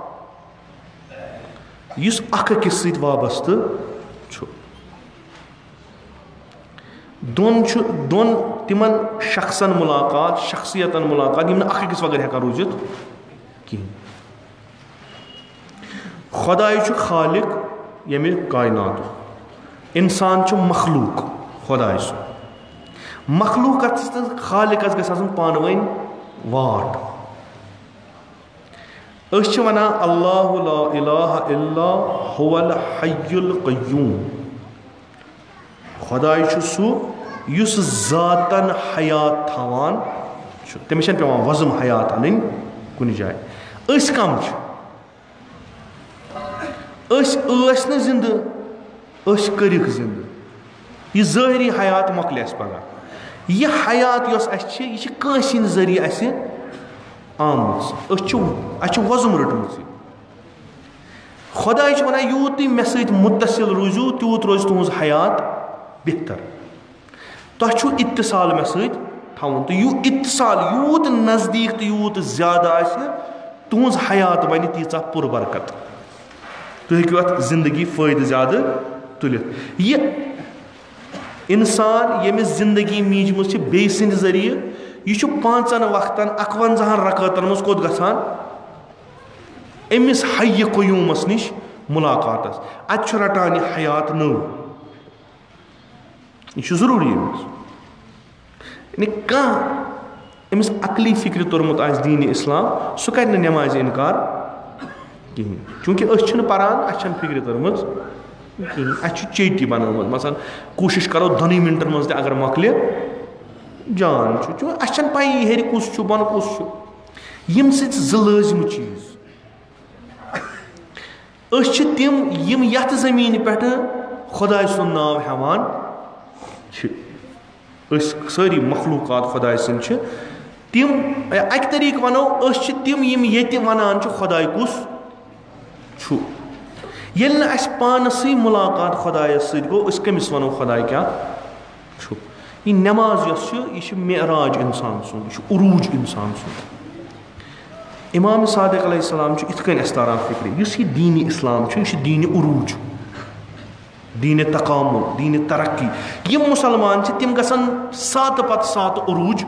یُس اکھ أکِس سۭتۍ وابستہٕ چھُ دۄن تِمن شخصن مُلاقات شخصیتن مُلاقات یِم نہٕ اکھ أکِس وغٲر ہٮ۪کان روٗزِتھ کِہیٖنۍ خۄداے چھُ خالق ییٚمہِ کایناتُک اِنسان چھُ مخلوٗق خۄداے سُنٛد مخلوٗقس تہٕ خالقس گژھِ آسُن پانہٕ ؤنۍ واٹھ أسۍ چھِ وَنان اللہ لا الہ الا هو الحی القیوٗم خۄداے چھُ سُہ یُس ذاتن حیات تھاوان چھُ تٔمِس چھنہٕ پیٚوان وۄزُم حیات اَنٕنۍ کُنہِ جایہِ أسۍ کم چھِ أسۍ ٲسۍ نہٕ زِندٕ أسۍ کٔرِکھ زِندٕ یہِ ظٲہری حیات مۄکلہِ اَسہِ پگاہ یہِ حیات یۄس اَسہِ چھِ یہِ چھِ کٲنٛسہِ ہِنٛدِ ذٔریعہٕ اَسہِ آمٕژ اَسہِ چھُ وۄزُم رٔٹمٕژ یہِ خۄداے چھُ وَنان یوٗت تُہۍ مےٚ سۭتۍ مُتصِل روٗزِو تیوٗت روزِ تُہنٛز حیات بہتر تۄہہِ چھُو اِتصال مےٚ سۭتۍ تھاوُن تہٕ یہِ اِتصال یوٗت نزدیٖک تہٕ یوٗت زیادٕ آسہِ تُہنٛز حیات بنہِ تیٖژاہ پُربرکت تُہۍ ہیٚکِو اَتھ زندگی فٲیدٕ زیادٕ تُلِتھ یہِ اِنسان ییٚمِس زندگی میٖجمٕژ چھِ بیٚیہِ سٕنٛدِ ذٔریعہٕ یہِ چھُ 5 وقتن 51 رکعتن منٛز کوٚت گژھان أمِس حیہِ قیوٗمس نِش مُلاقاتس اَتہِ چھُ رٹان یہِ حیات نٔو یہِ چھُ ضروٗری أمِس یعنی کانٛہہ أمِس عقلی فِکرِ توٚرمُت آسہِ دیٖنہِ اِسلام سُہ کرِ نہٕ نٮ۪مازِ اِنکار کِہینۍ چوٗنکہِ أسۍ چھِنہٕ پران اَسہِ چھنہٕ فِکرِ تٔرمٕژ کِہینۍ اَسہِ چھُ چیٹی بنٲومٕژ مثلاً کوٗشِش کرو 2 مِنٹن منٛز تہِ اگر مۄکلہِ جان چھُ اَسہِ چھنہٕ پَیی ہیٚرِ کُس چھُ بۄنہٕ کُس چھُ ییٚمہِ سۭتۍ 2 لٲزمہٕ چیٖز أسۍ چھِ تِم یِم یتھ زٔمیٖنہِ پٮ۪ٹھٕ خۄداے سُنٛد ناو ہٮ۪وان چھِ أسۍ سٲری مخلوٗقات خۄداے سٕنٛدۍ چھِ تِم اَکہِ طٔریٖقہٕ وَنو أسۍ چھِ تِم یِم ییٚتہِ وَنان چھِ خۄداے کُس چھُ ییٚلہِ نہٕ اَسہِ پانسٕے مُلاقات خۄدایس سۭتۍ گوٚو أسۍ کٔمِس وَنو خۄداے کیٛاہ چھُ یہِ نٮ۪ماز یۄس چھِ یہِ چھِ معراج اِنسان سُنٛد یہِ چھُ عروٗج اِنسان سُنٛد اِمام صادق علیہ السلام چھُ یِتھ کٔنۍ اَسہِ تاران فِکرِ یُس یہِ دیٖنہِ اِسلام چھُ یہِ چھُ دیٖنہِ عروٗج دیٖنہِ تقامُل دیٖنہِ ترقی یِم مُسلمان چھِ تِم گژھن ساتہٕ پتہٕ ساتہٕ عروٗج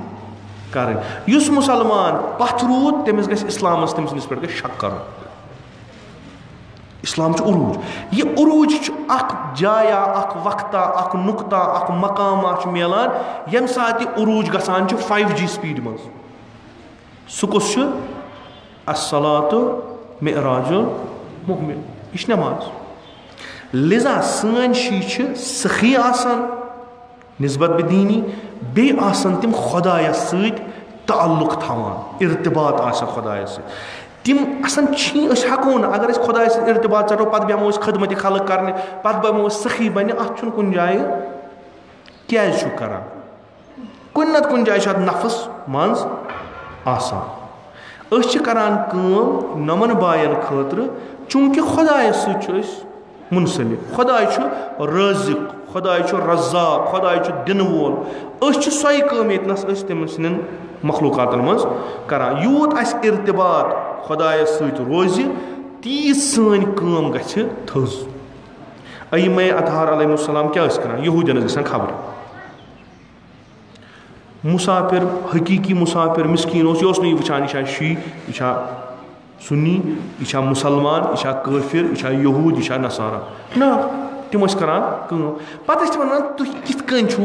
کرٕنۍ یُس مُسلمان پتھ روٗد تٔمِس گژھِ اِسلامس تٔمۍ سٕنٛدِس پٮ۪ٹھ گژھِ شک کرُن اِسلام چھُ عروٗج یہِ عروٗج چھُ اکھ جایا اکھ وقتا اکھ نُقطہ اکھ مقامہ چھُ مِلان ییٚمہِ ساتہٕ یہِ عروٗج گژھان چھُ 5G سپیٖڈِ منٛز سُہ کُس چھُ الصلاۃ معراج المؤمن یہِ چھِ نٮ۪ماز لِذا سٲنۍ شی چھِ سخی آسان نسبت بہِ دیٖنی بیٚیہِ آسان تِم خۄدایس سۭتۍ تعلق تھاوان ارتباط آسان خۄدایس سۭتۍ تِم آسان چھِی أسۍ ہٮ۪کو نہٕ اگر أسۍ خۄدایس سۭتۍ ارتباط ژَٹو پتہٕ بیٚہمو أسۍ خدمتِ خلق کرنہِ پتہٕ بیٚہمو أسۍ سخی بنہِ اَتھ چھُنہٕ کُنہِ جایہِ کیازِ چھُ کران کُنہِ نتہٕ کُنہِ جایہِ چھُ اتھ نفس منٛز آسان أسۍ چھِ کران کٲم نۄمن باین خٲطرٕ चूंकि खुदाय मुनसलिक, खुदाय राज़िक, खुदाय रज़्ज़ाक़, खुदाय दिन वोल, सोई काम यतनस तम सन मखलूकातन मज करान। यूत अस इर्तिबात खुदायस सत रोज तीज सन काम गछ थज। अय्यम अतहार अलैहिस्सलाम क्या करान, यहूदियन गसन खबर मुसाफिर, हकीकी मुसाफिर मिस्कीन यह वुचान यह शी, यह सुन्नी, यह मुसलमान, यह काफिर, यह यहूद, यह नसारा ना, तम करान पत वन तुम कित छो।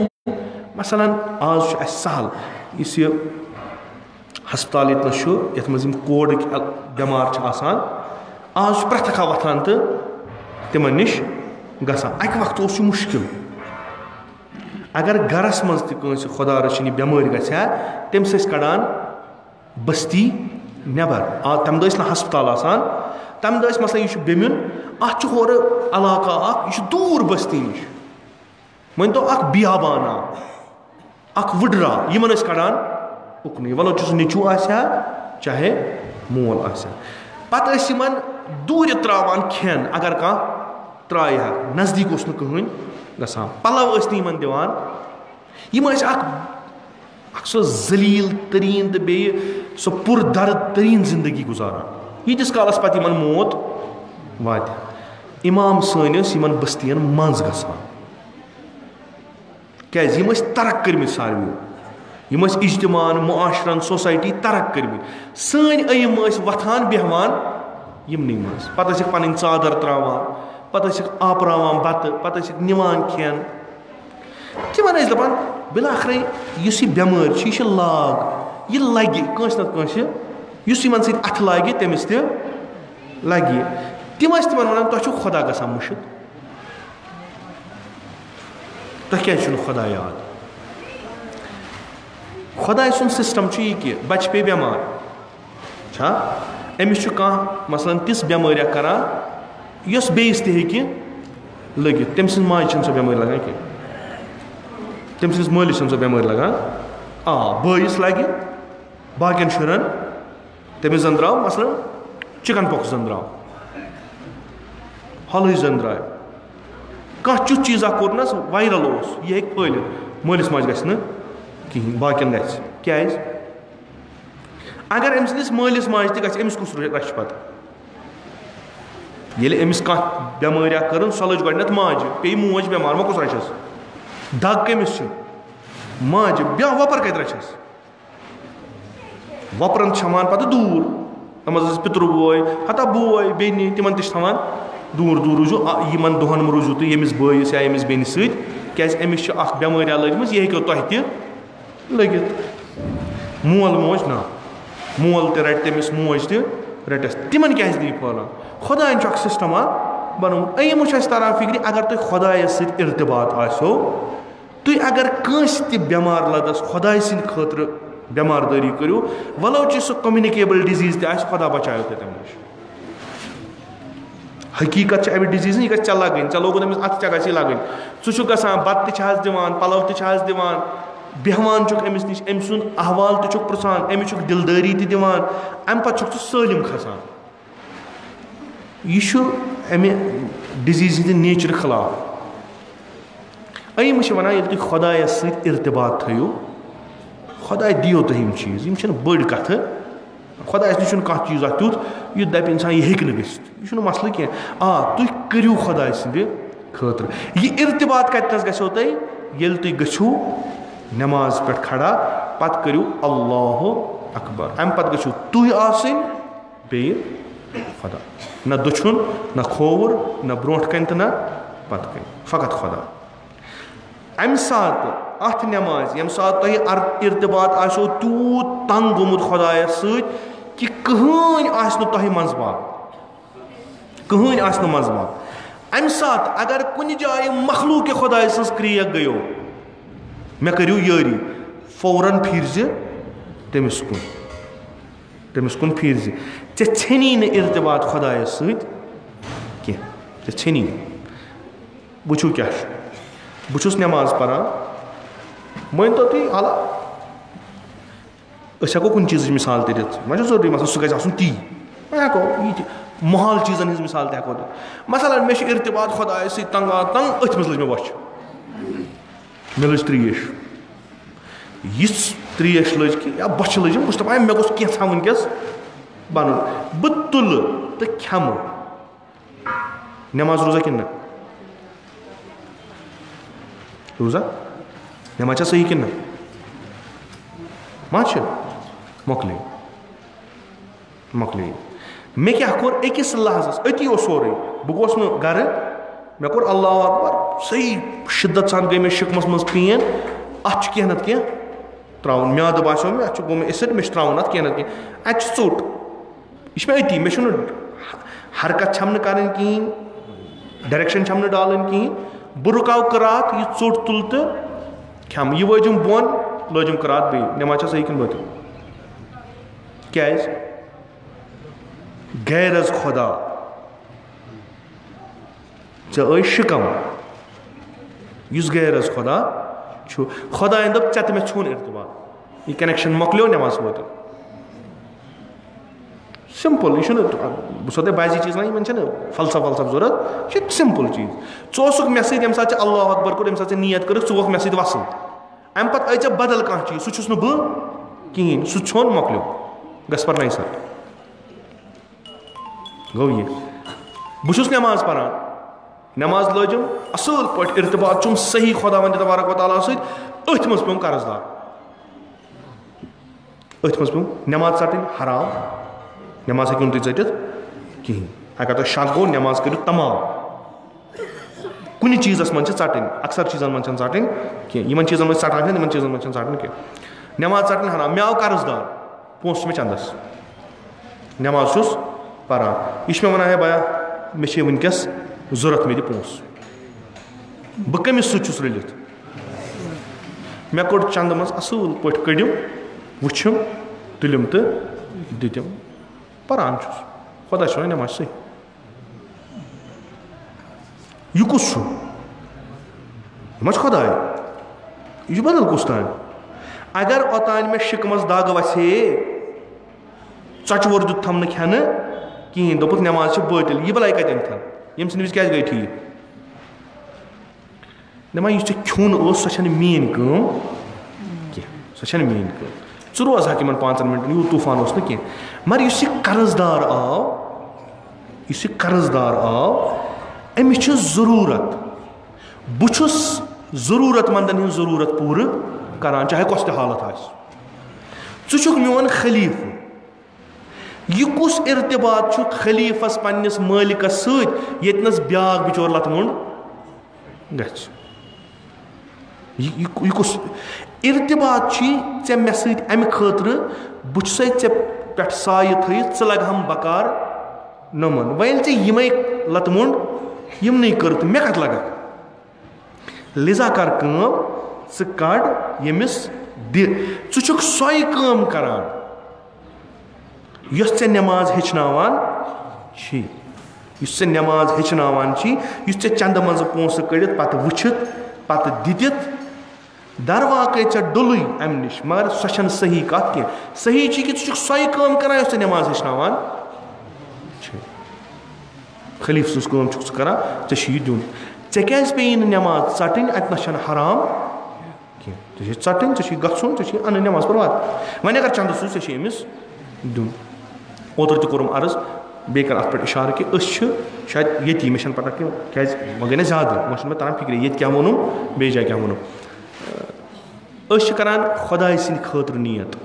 मसलन आज सहल इस हस्पताल ये मज कोड बेमार आसान, आज प्रथ खा वथान तो तिमन निश गसान। अक वक्त मुश्किल, अगर गरस मज तस खुदा रचन बेमार गया तमिस कड़ान बस्ती नबर, तम दस हस्पताल आसान, तम दस मसला यह बेमुन अत होर इलाका यह दूर बस्ती नश, वन तो बियाबाना वुडरा यमन कड़ान उकन, वलो नीचू आसा चाहे मोल आसा, पत दूर त्रावान खेन अगर कह त्राय नजदीक कहन गसान, पलव इन दिवान, सो जलील तरीन तो बे सो पुरदर्द तरीन जिंदगी गुजारान, यीतिस कालस पत मौत वात। इमाम सनिस बस्तियन मज गसान क्या तरक कर्मित सारवी, यम इज्तिमान मुआशरन सोसाइटी तरक कर्मित, सन अयम वथान बेहवान यमन मज, पत पन चादर त्रावान, पत आपरावान बत, पत निवान खेन, तिमन दपान बिलाखर इस बेमार यह लाग यह लगे कंस नत कंस, यमन सत अथ लगे तमिस त लगे, तिम तिमन वन तुह खुदा गसान मुशिद, तुह क्या खुदा याद। खुदाय सुन सिस्टम यह कि बच पे बेमार अमिस कह मसलन तिस बेमारिया करान यस बेस तह लगित, तम सज माज सो बेमार लगान कह, तम सस मालिस सो बेमार लगान, बस लगे बाकियन शुरन तमिस जन द्राव मसलन चिकन पॉक्स जन द्राव, हल जन द्राय, कह चुत चीज़ा कोर ना वायरल यह हे फैलित, मालिस माज गि कहें बाकियन क्या अगर अम सस मालिस माज तमिस कुस रच पत, ये अमिस कह बेमारिया कर सो लज गड माज पे मोज बेमार वो कुस रचस, दग कमिस माज वपर कत रचस, वपरन छमान पत दूर, तमस पितृ बोय हता बोय बेनि तिमन तवान दूर दूर रूजू यमन दोहन रूजू तो यमिस बस या यमिस बेनिस सत क्या अमिस बेमारिया लजम यह हेको तुह तह लगित। मोल मोज ना मोल त रट तमिस मोज त रटस, तिमन क्या दी फैलान, खुदायन सिस्टम बनोमुत। अयम तरान फिक्र अगर तुम खुदायस सत इर्तिबात आसो, तुम अगर कंस त बेमार लदस खुदाय सद खतर बेमारदारी करो, वलो सो कम्युनिकेबल डिजीज त खुदा बचायो तम नश। हकीकत अमि डिजीज यह गल लगन, चे लोग तमिस अत चे गि लगन, सह गसान बत दिवान पलव दिवान बेहवान अमिस नश, अम सुन अहवाल पुछान, अमिच दिलदारी दिवान, अम पे सलम खसान, यह अमि डिजीज हंद नेचर खिलाफ। अयम वन ये तुम खुदायस सत इर्तिबात थो, खुदाय दियो तुम चीज़, यम बड़ कथ, खुदायस नश कह चीज़ा तुथ यह दप इंसान यह हेक यह मसल कह, तुम करो खुदाय सद खतर। यह इर्तिबात कतनस गो तुम ये तुम गो नमाज पे खड़ा, पत करो अल्लाह अकबर, अम पत गो तुह आसन बे खुदा, न दुछुन न खोवर न ब्रोट कन तो न पत कन, फ़कत खुदा। अम सात अथ नमाज यम सात तुह इर्तिबात आसो तूत तंग गोमुत खुदायस सत कि कहन तुह मजबात, कहन मजबात। अम सात अगर कुन जाय मखलूक खुदाय सज क्रिया गयो, मे करो यारी, फौरन फिर तमिस कुन फिर चे छनी न इर्तिबात खुदायस सत कह, चे छनी। वुचु क्या बहुस नमाज परान, मान तो तुम हाला हेको कुन चीज़ मिसाल दित वह जरूरी मसल सह ती हेको महाल चीज़न हज मिसाल तको मसलन मे इर्तिबात खुदाय सि तंग तंग अथ मज लज मे वच मे लज त्रेश यिस त्रेश लज कि या बच लजम बस दपान मे गोस कैसा वनकस बन बह तुल तो खेम नमाज रोजा कि रोजा नमाज सही कि मोकल मोकल मे क्या कोर अकिस लहजस अति सोरे बह गोस गर मे कोर अल्लाह अकबर सही शिद्दत सान गई मे शिकमस मज पेन अत कह नत कह त्राउन म्याद बासो मे अत गो मे एसिड मे त्राउन अत कह नत कह अत चोट यह मे अति मे हरकत छम कर कहें डायरेक्शन छम डालन कहें बह रुकाव करात यह चोट तुल तो खेम यह वजम बोन लजम करात बे नमाज सही कि बात क्या गैरज खुदा ऐ शिकम इस गैरज खुदा खुदा दप ऐ मे छोन इर्तिबात यह कनेक्शन मोकलो नमाज वो सिंपल यह बह सो बाजी चीज ना इन फलसफ वलसफ जरूरत यह सिंपल चीज चोसुक मे सत ये सात अल्लाह अकबर कोर ये नियत कर वो मे सत वसल अम पे ऐ बदल कह चीज सह बह कहें सह छोन मोकलो गस पर नहीं सर गो ये बहुत नमाज पढ़ान नमाज लजम असल पे इर्तिबात चुम सही खुदा तबारक व तआला सत मज पे कर्जदार मज पे नमाज चटन हराम नमाज हेकन तुम चटित कहें अगर तुम शक गो नमाज करो तमाम कुछ चीज़स मन चटन अक्सर चीज़न मन चटन कहें इन चीज़न मज चटान इन चीज़न मन चटन कह नमाज चटन हराम मे आव कर्जदार पोस मे चंदस नमाज चुस पढ़ान यह मे वन है बया मे वनकस जरूरत मे पोस बह कमिस सत रलित मे कोड़ चंद मज असल पे कड़िम वुम तुलिम तो दितम पढ़ान खुदा नमाज सही यह कुस खुदा यह बदल कुस तान अगर ओतान मे शिकमस दाग वसे चचवर दुत थम खेन कहें दोप नमाज बातिल यह भलाई कतन थन ये विज क्या गई ठीक दपा यह खोन सह मेन कम कह सह मेन कम च रोज इन 5 मिनटन यू तूफान कह मगर इस कर्जदार आव अमिस जरूरत बुछुस जरूरतमंदन हज जरूरत पूर करान चाहे कस त हालत आछ मोन खलीफ यह कुस इर्तिबात खलीफस पन्निस मालिकस सत येतनस ब्याक बिचोर लतमुंड गछ यह कुस इर्तिबात ऐ मे सत अमि खतर बुछ ऐ पे साय थत च लग हम बकार नमन वह ये लतमुंड यमन कर तो मे कत लग लिजा कर च कड़ यमिस दुक सोई काम करान यस नमाज हेचनावान नमाज हेचनावान चंद मज पोस कड़ित पत वुचित पत दितित दर वाकई डुलुई अम नश मगर सह सही कत कह सही कि सोई काम करान यस नमाज हेचनावान खलीफ सज काम करान यह दिन क्या पे नमाज चटन अत न हराम कह चटन गन अन नमाज पर वात वन अगर चंद सो अमिस दिन ओतर तोरम अर्ज बे कर अत पे इशार कि शायद ये मे पता क्या वह गई ना ज्यादा वह मे तरह फिक्र ये क्या वोनम बे जाए क्या वोनम करान खुदा सद खतर नियत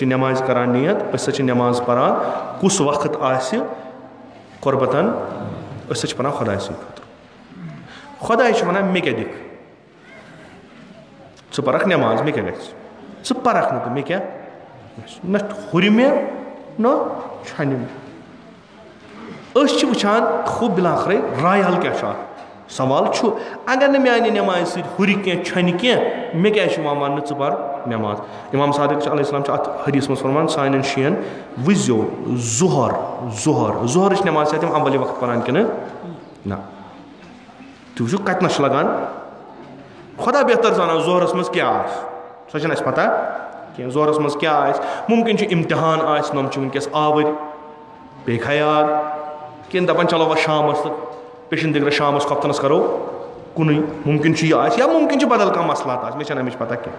नमाज करान नियत नमाज पढ़ान कुस वक्त आसि कुर्बतन पढ़ान खुदा सद खुदा वन मे क्या दिख च परख नमाज मे क्या ग परख न तो मे क्या न हुर मे न छन वुचान खूब बिलाखरे राय हल क्या सवाल अगर न मानी नमाज सत हुर कह छन कह मे क्या वन च पर नमाज इमाम सादिक अलैहिस्सलाम अत हदीस मज फरमान सान शीन वुजो जुहर नमाज तम अवल वक्त पढ़ान कि ना तु कतन लगान खुदा बेहतर जाना जोहरस मज क्या सह पता कह जोहरस मज क्या मुमकिन इम्तिहान नम वनकस आवर पे खयाल किन दपान चलो वह शाम तो पेशन दिगर शाम कप्तनस करो कुन मुमकिन या मुमकिन बदल कह मसलात मे अमिच पता क्या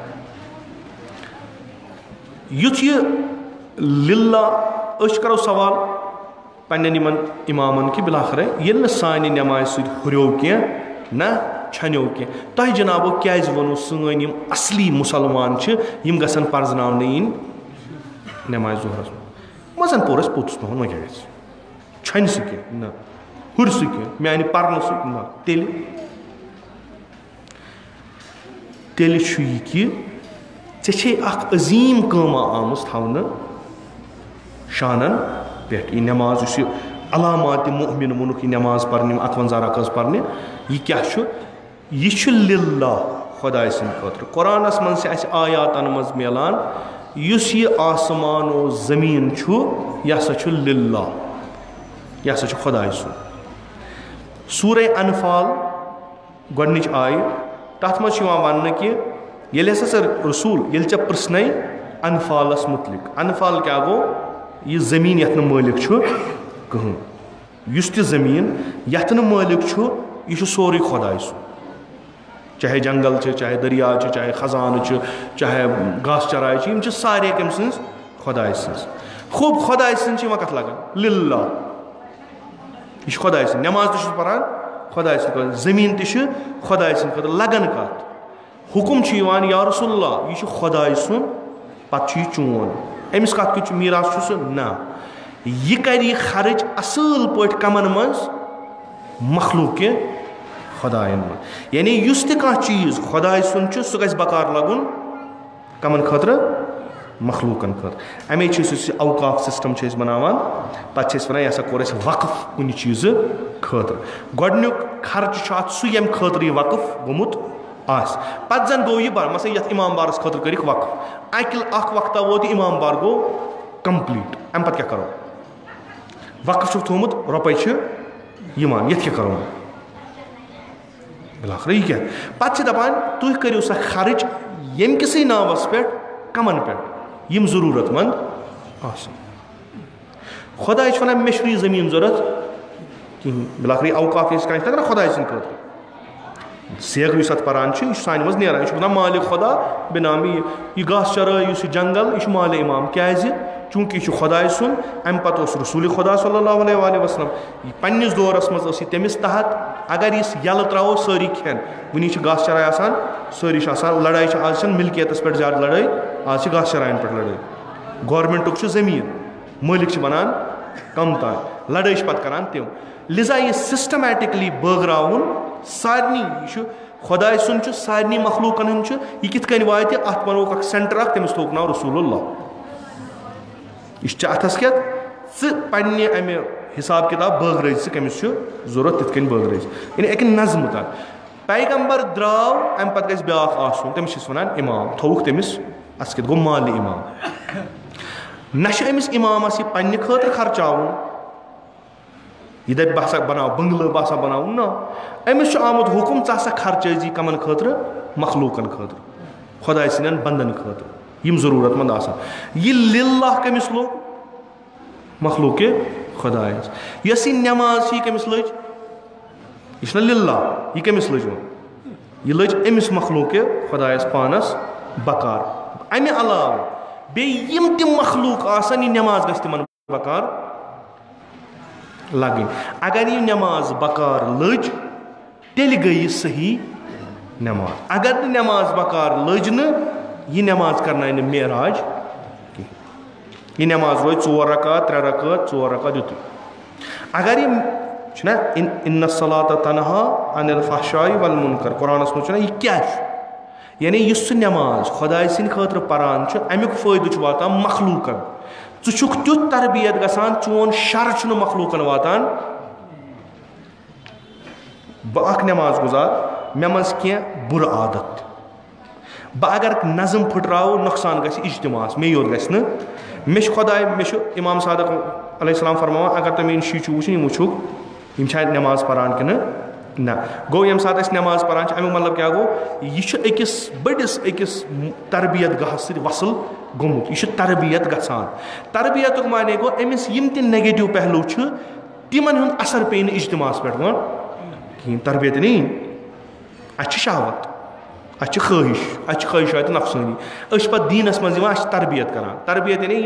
युथ यह लिल्ला करो सवाल पन्न इमामन कि बिलाखर ये सान नमाज हुर्यो क्या ना छनो क्या तुम जनाबो क्या वो सन असली मुसलमान यम गसन पर्जन इन नमाज जोहरस मजन पोरस पोतुस पहन वह क्या छन सह ना हुर सह मानि पर्न ना तेल कि चे अजीम कमा आम थवन शानन पे यह नमाज अलामात मोमिन वोनुक नमाज पर्न 58 रकात पर्न यह क्या यह लिल्ला खुदाय सद खतर कुरानस मन से आयातन मज मिलान युस यह आसमान और जमीन यह हसा लिल्ला यह हसा खुदाय सुन सूरह अनफाल गोडनिच आय तथ मज वन कि ये हसा रसूल ये चे पृन अनफालस मुतलिक अनफाल क्या गो यह जमीन यथ मालिक कहन युस त जमीन यथ मालिक यह सोरे खुदाय सुन चाहे जंगल चाहे दरिया चाहे खजान चाहे घास चराय सारे कम सज खुदाय सज खूब खुदाय सज कत लगान लिल्ला यह खुदाय सज नमाज तो परान खुदाय सद जमीन तह खुदाय सद लगन कत हुकुम या रसूलुल्लाह यह खुदाय सुन पत चोन अमिस कत मीरास ना यह कर खर्च असल पे कमन मज मखलूक खुदायन मज यानी युस तह चीज़ खुदाय सुन सह गस बकार लगुन कमन खतर मखलूकन खतर अमे अवकाफ सिस्टम बनावान पे वन यह कोर वक़फ कुन चीज़ खतर गोडनुक खर्च सह यम खतर यह वक़फ गोमुत पे जन गो यह बार मसल ये इमाम बारस खतर कर वक़फ वक्ता वो इमाम बार गो कंप्लीट अम पे क्या करो वक़फ थोमुत रुपये ये क्या करो बिलाखर यह क्या पे दपान तुम करो सा खर्च यम किस नावस पे कमन पे यम जरूरतमंद खुदाय वन मे जमीन जरूरत कहें बिलाखर अवकाफ कह खुदाय सद खतर सेग पान सान मज नान यह मालिक खुदा बेनामी यह घास चराई यह जंगल यह माल इमाम क्या चूंकि यह खुदाय सुन अम पे रसूल खुदा सल्लल्लाहु अलैहि वसल्लम पन्निस दौरस मज तमिस तहत अगर इस यल त्रो सारी खेन वनी घास चराई आसान सारी लड़ाई आज मिल्कियत पे ज्यादा लड़ाई आज घास चराइन पे लड़ाई गवर्नमेंट जमीन मालिक बनान कम तान लड़ाई पे करान तम लिजा यह सिस्टमैटिकली बगराउन सारनी यह खुदाय सुन सारनी मखलूकन यह कित वात अत बनोक सेंटर तमिस थोक नाव रसूलुल्लाह यह अथस क्या पे अमे हिसाब किताब बगराई कमिस जरूरत तिथ बगराई यानी एक नज्म तक पैगंबर द्राव अम पे गस ब्या तमिस वन इमाम थोक तमिस अस गो माल इमाम ना अमिस इमामस यह पे खतर खर्चावन यह दप बह बनाओ बंगल बह बनाओ ना अमिस आमुत हुकुम चा खर्ची कमन खतर मखलूकन खतर खुदाय सदन बंदन खतर यम जरूरतमंद आसान यह लिल्लाह कमिस लोग मखलूक खुदाय यस नमाज कमिस लज यह लिल्लाह यह कमिस लज यह लज अमिस मखलूक खुदायस पानस बकार अमे अलाव बेयम तम मखलूक आसान यह नमाज गस तिमन बकार लगन अगर यह नमाज बकार लज तेल गई सही नमाज अगर नमाज बकार लज न यह नमाज करना मेराज यह नमाज रोज 4 रकात 3 रकात 4 रकात युत अगर यह इन्न सलात तनहा अनिल फहशाई वल मुनकर कुरानस मज यह क्या यानी यह नमाज खुदाय सद खतर परान अमुक फायदे वातान मखलूकन ुक तुथ तरबियत गसान चोन शर मखलूकन वातान बह नमाज गुजार मे मज कह बुर आदत बह अगर नज़म फुटराव नुकसान गस इज्तिमास मे योत गस मे खुदाय मे इमाम सादक अलैहिस्सलाम फरमावा अगर तुम इन शी वुचन वुचुक यम नमाज परान कि ना गो यम सात नमाज परान अमुक मतलब क्या गो यह बड़िस तरबियत गाह वसल गोमुत यह तरबियत गसान तरबियत माने गो अमिस यम ते नेगेटिव पहलू तिमन हुंद असर पे इज्तिमास पे कहीं तरबियत नहीं अच्छी शहावत अच्छी ख्वाहिशात नफसानी पे दीनस मज तरबियत करान तरबियत यानी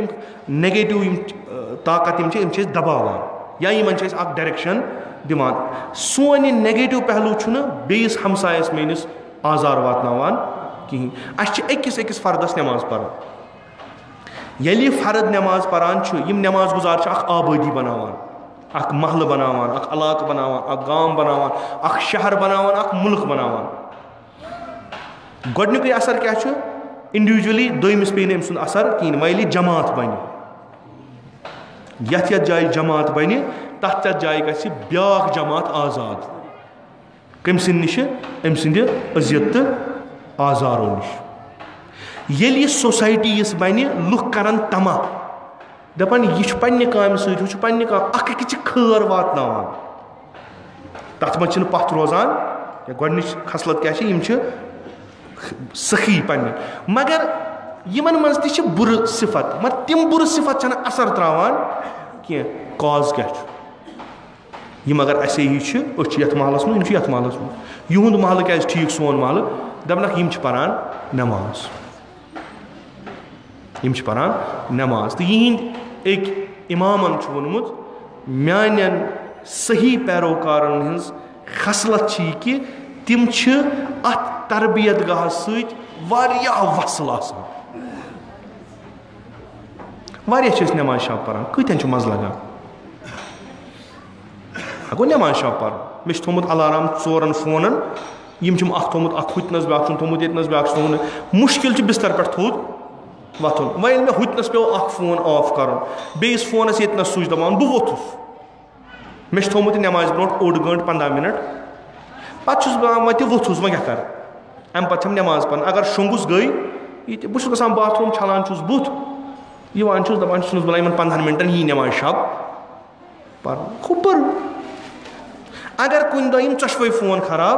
नेगेटिव ताकत दबावान या इन डायरेक्शन दिवान सोन यह नेगेटिव पहलू बेस हमसायस मेनिस आजार वातनावान कहीं अकिस अकिस फर्दस नमाज पढ़ान यदि फर्द नमाज पढ़ान यम नमाज गुजार आबादी बनावान अख महल बनावान अख इलाक बनावान अख गाम बनावान अख शहर बनावान अख मुल्क बनावान गोडनिक असर क्या इंडिविजुअली दोमिस पे अम असर कहीं वही जमात बन यथ जाय जमात बन तथ जाय गि ब्याख जमात आजाद कम निश अम सद अजियत तो आजारों निश ये सोसाइटी यस बन लुख कर तमा दपान यह पे काम सन्न काम अकिस खर वातनावान तथ मज पथ रोजान गोडनिच खसलत क्या सखी पन्ने मगर यमन मज ति बुर सिफत मगर तिम बुर सिफत असर त्रावान कह कॉज क्या यम अगर असे ही यथ महलस में यथ महलस में युंद महल क्या ठीक सोन महल दपनक यम परान नमाज यम परान नमाज तो यिंद एक इमामन वोनमुत म्यान सही पैरोकारन हज खसलत कि तिम अत तरबियत गाह सत्या वसल वारिया नमाज शब परान कतन मज लगान गो नमाज शब पर मे थोमुत अलार्म 4 फोनन यम थोमुत हुतनस ब्या थोमुत ये ब्या थोमुत मुश्किल बिस्तर पे थोद वथुन वह मे हुतनस पे फोन ऑफ कर बेस फोनस ये स्विच दबान बह वोथुस मे थोमुत नमाज ब्रो 1 घंट 15 मिनट पस वह वोथुस वह क्या कर अम पे नमाज पढ़ अगर शोंगुस गई बस गसान बाथरूम छलान बुत दपान बना इन 15 मिनटन यी नमाज शब पर खूब पर अगर कुन दम चशवे फोन खराब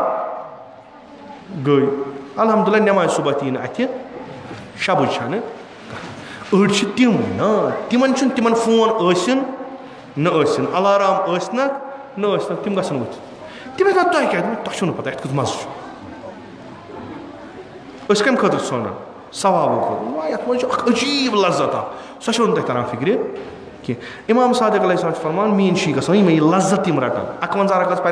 गई अल्हम्दुलिल्लाह नमाज सुबह तीन अत शब अड़ तिम ना तिमन तिमन फोन न अलार्म न तिम गसन वो तिम तुम क्या तुम पता ये मज कम खतर सोना सवाबों ये अजीब लज्जत सो तुम तरह फिक्र कह इमाम सादिक अलैहिस्सलाम फरमान मीन शी गसान मे लज्जत तम रटान 51 रकत पर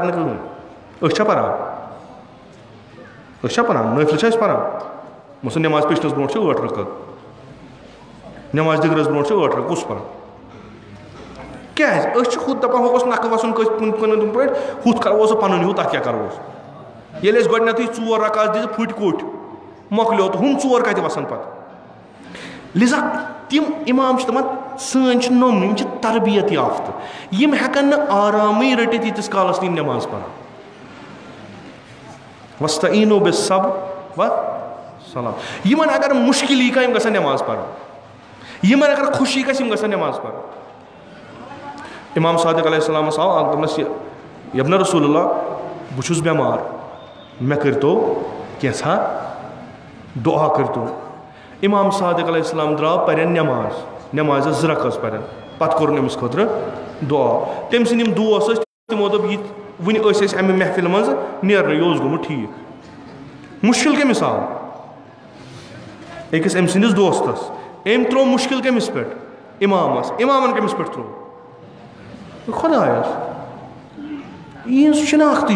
कहें परान नफिल परान मस नमाज पिछनस ब्रो 8 रकत नमाज दिगरस ब्रो 8 रकत कुस परान क्या खुद दपान होस नक वसन कुन पे हुत करो पन हुत क्या करोस ये गोडनथ 4 रकत दी फुट कोट मोकलो तो हम 4 कत वसन पे लिजा तिम इमाम सन नोम तरबियत याफ्त यम हेकन आराम रटित यीतिस कालस नमाज पढ़ान वस्तईनो बिस्सब्र व सलाह यमन अगर मुश्किल यम गसन नमाज पढ़ान यमन अगर खुशी गम गसन नमाज पढ़ान इमाम सादिक अलैहिस्सलाम आव दपनस यबन रसूलुल्लाह बुछुस बेमार मे करतो कैसा दुआ करतो इमाम सादिक अलैहिस्सलाम द्राव पर्यन नमाज 2 रकत पर्यन पत कोर अमिस खतर दुआ तम सम दोस तमो दोप वन अमे महफिल मज नेरन यह गोमुत ठीक मुश्किल कमिस आव अकिस अम सदिस दोस्तस अम त्रो मुश्किल कमिस पे इमामस इमामन कमिस पे त्रो खुदायस यह शनाख्ती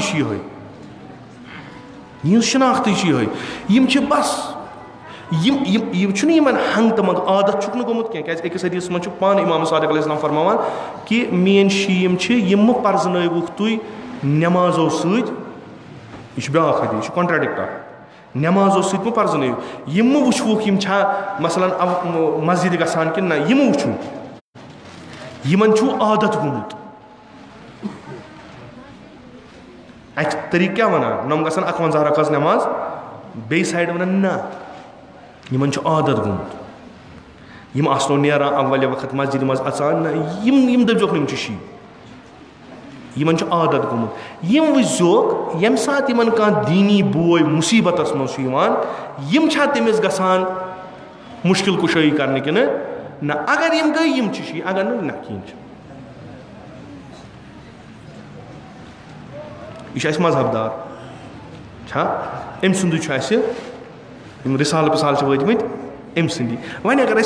यह शनाख्ती यम बस यम हंग तमंग आदत गोमुत क्या अकिस हदीस मज पान इमाम सादिक अलैहिस्सलाम फरमावान कि मेन शीम यम पर्जनवुक तुई नमाजों सह ब्या हदीस कॉन्ट्राडिक्ट नमाजों सह पर्जन यम वुचवुक यम मसलन मस्जिद गसान कि ना यम वुचु यमन आदत गोमुत अत तरीक क्या वनान नम गसान 51 रकत नमाज बे साइड वनान ना यमन आदत गोमुत यम आसनो नेरान अव्वल वक्त मस्जिद मज अचान ना यम दबजोक नम शी यमन आदत गोमुत यम वोक यम सात यमन कह दीनी बोय मुसीबत मज यम तमिस गसान मुश्किल कुशाई करने के ना अगर यम गई यम शी अगर ना कहीं यह मजहबदार अम सुंद रिसाल पिसाल वतमत अम सदी वन अगर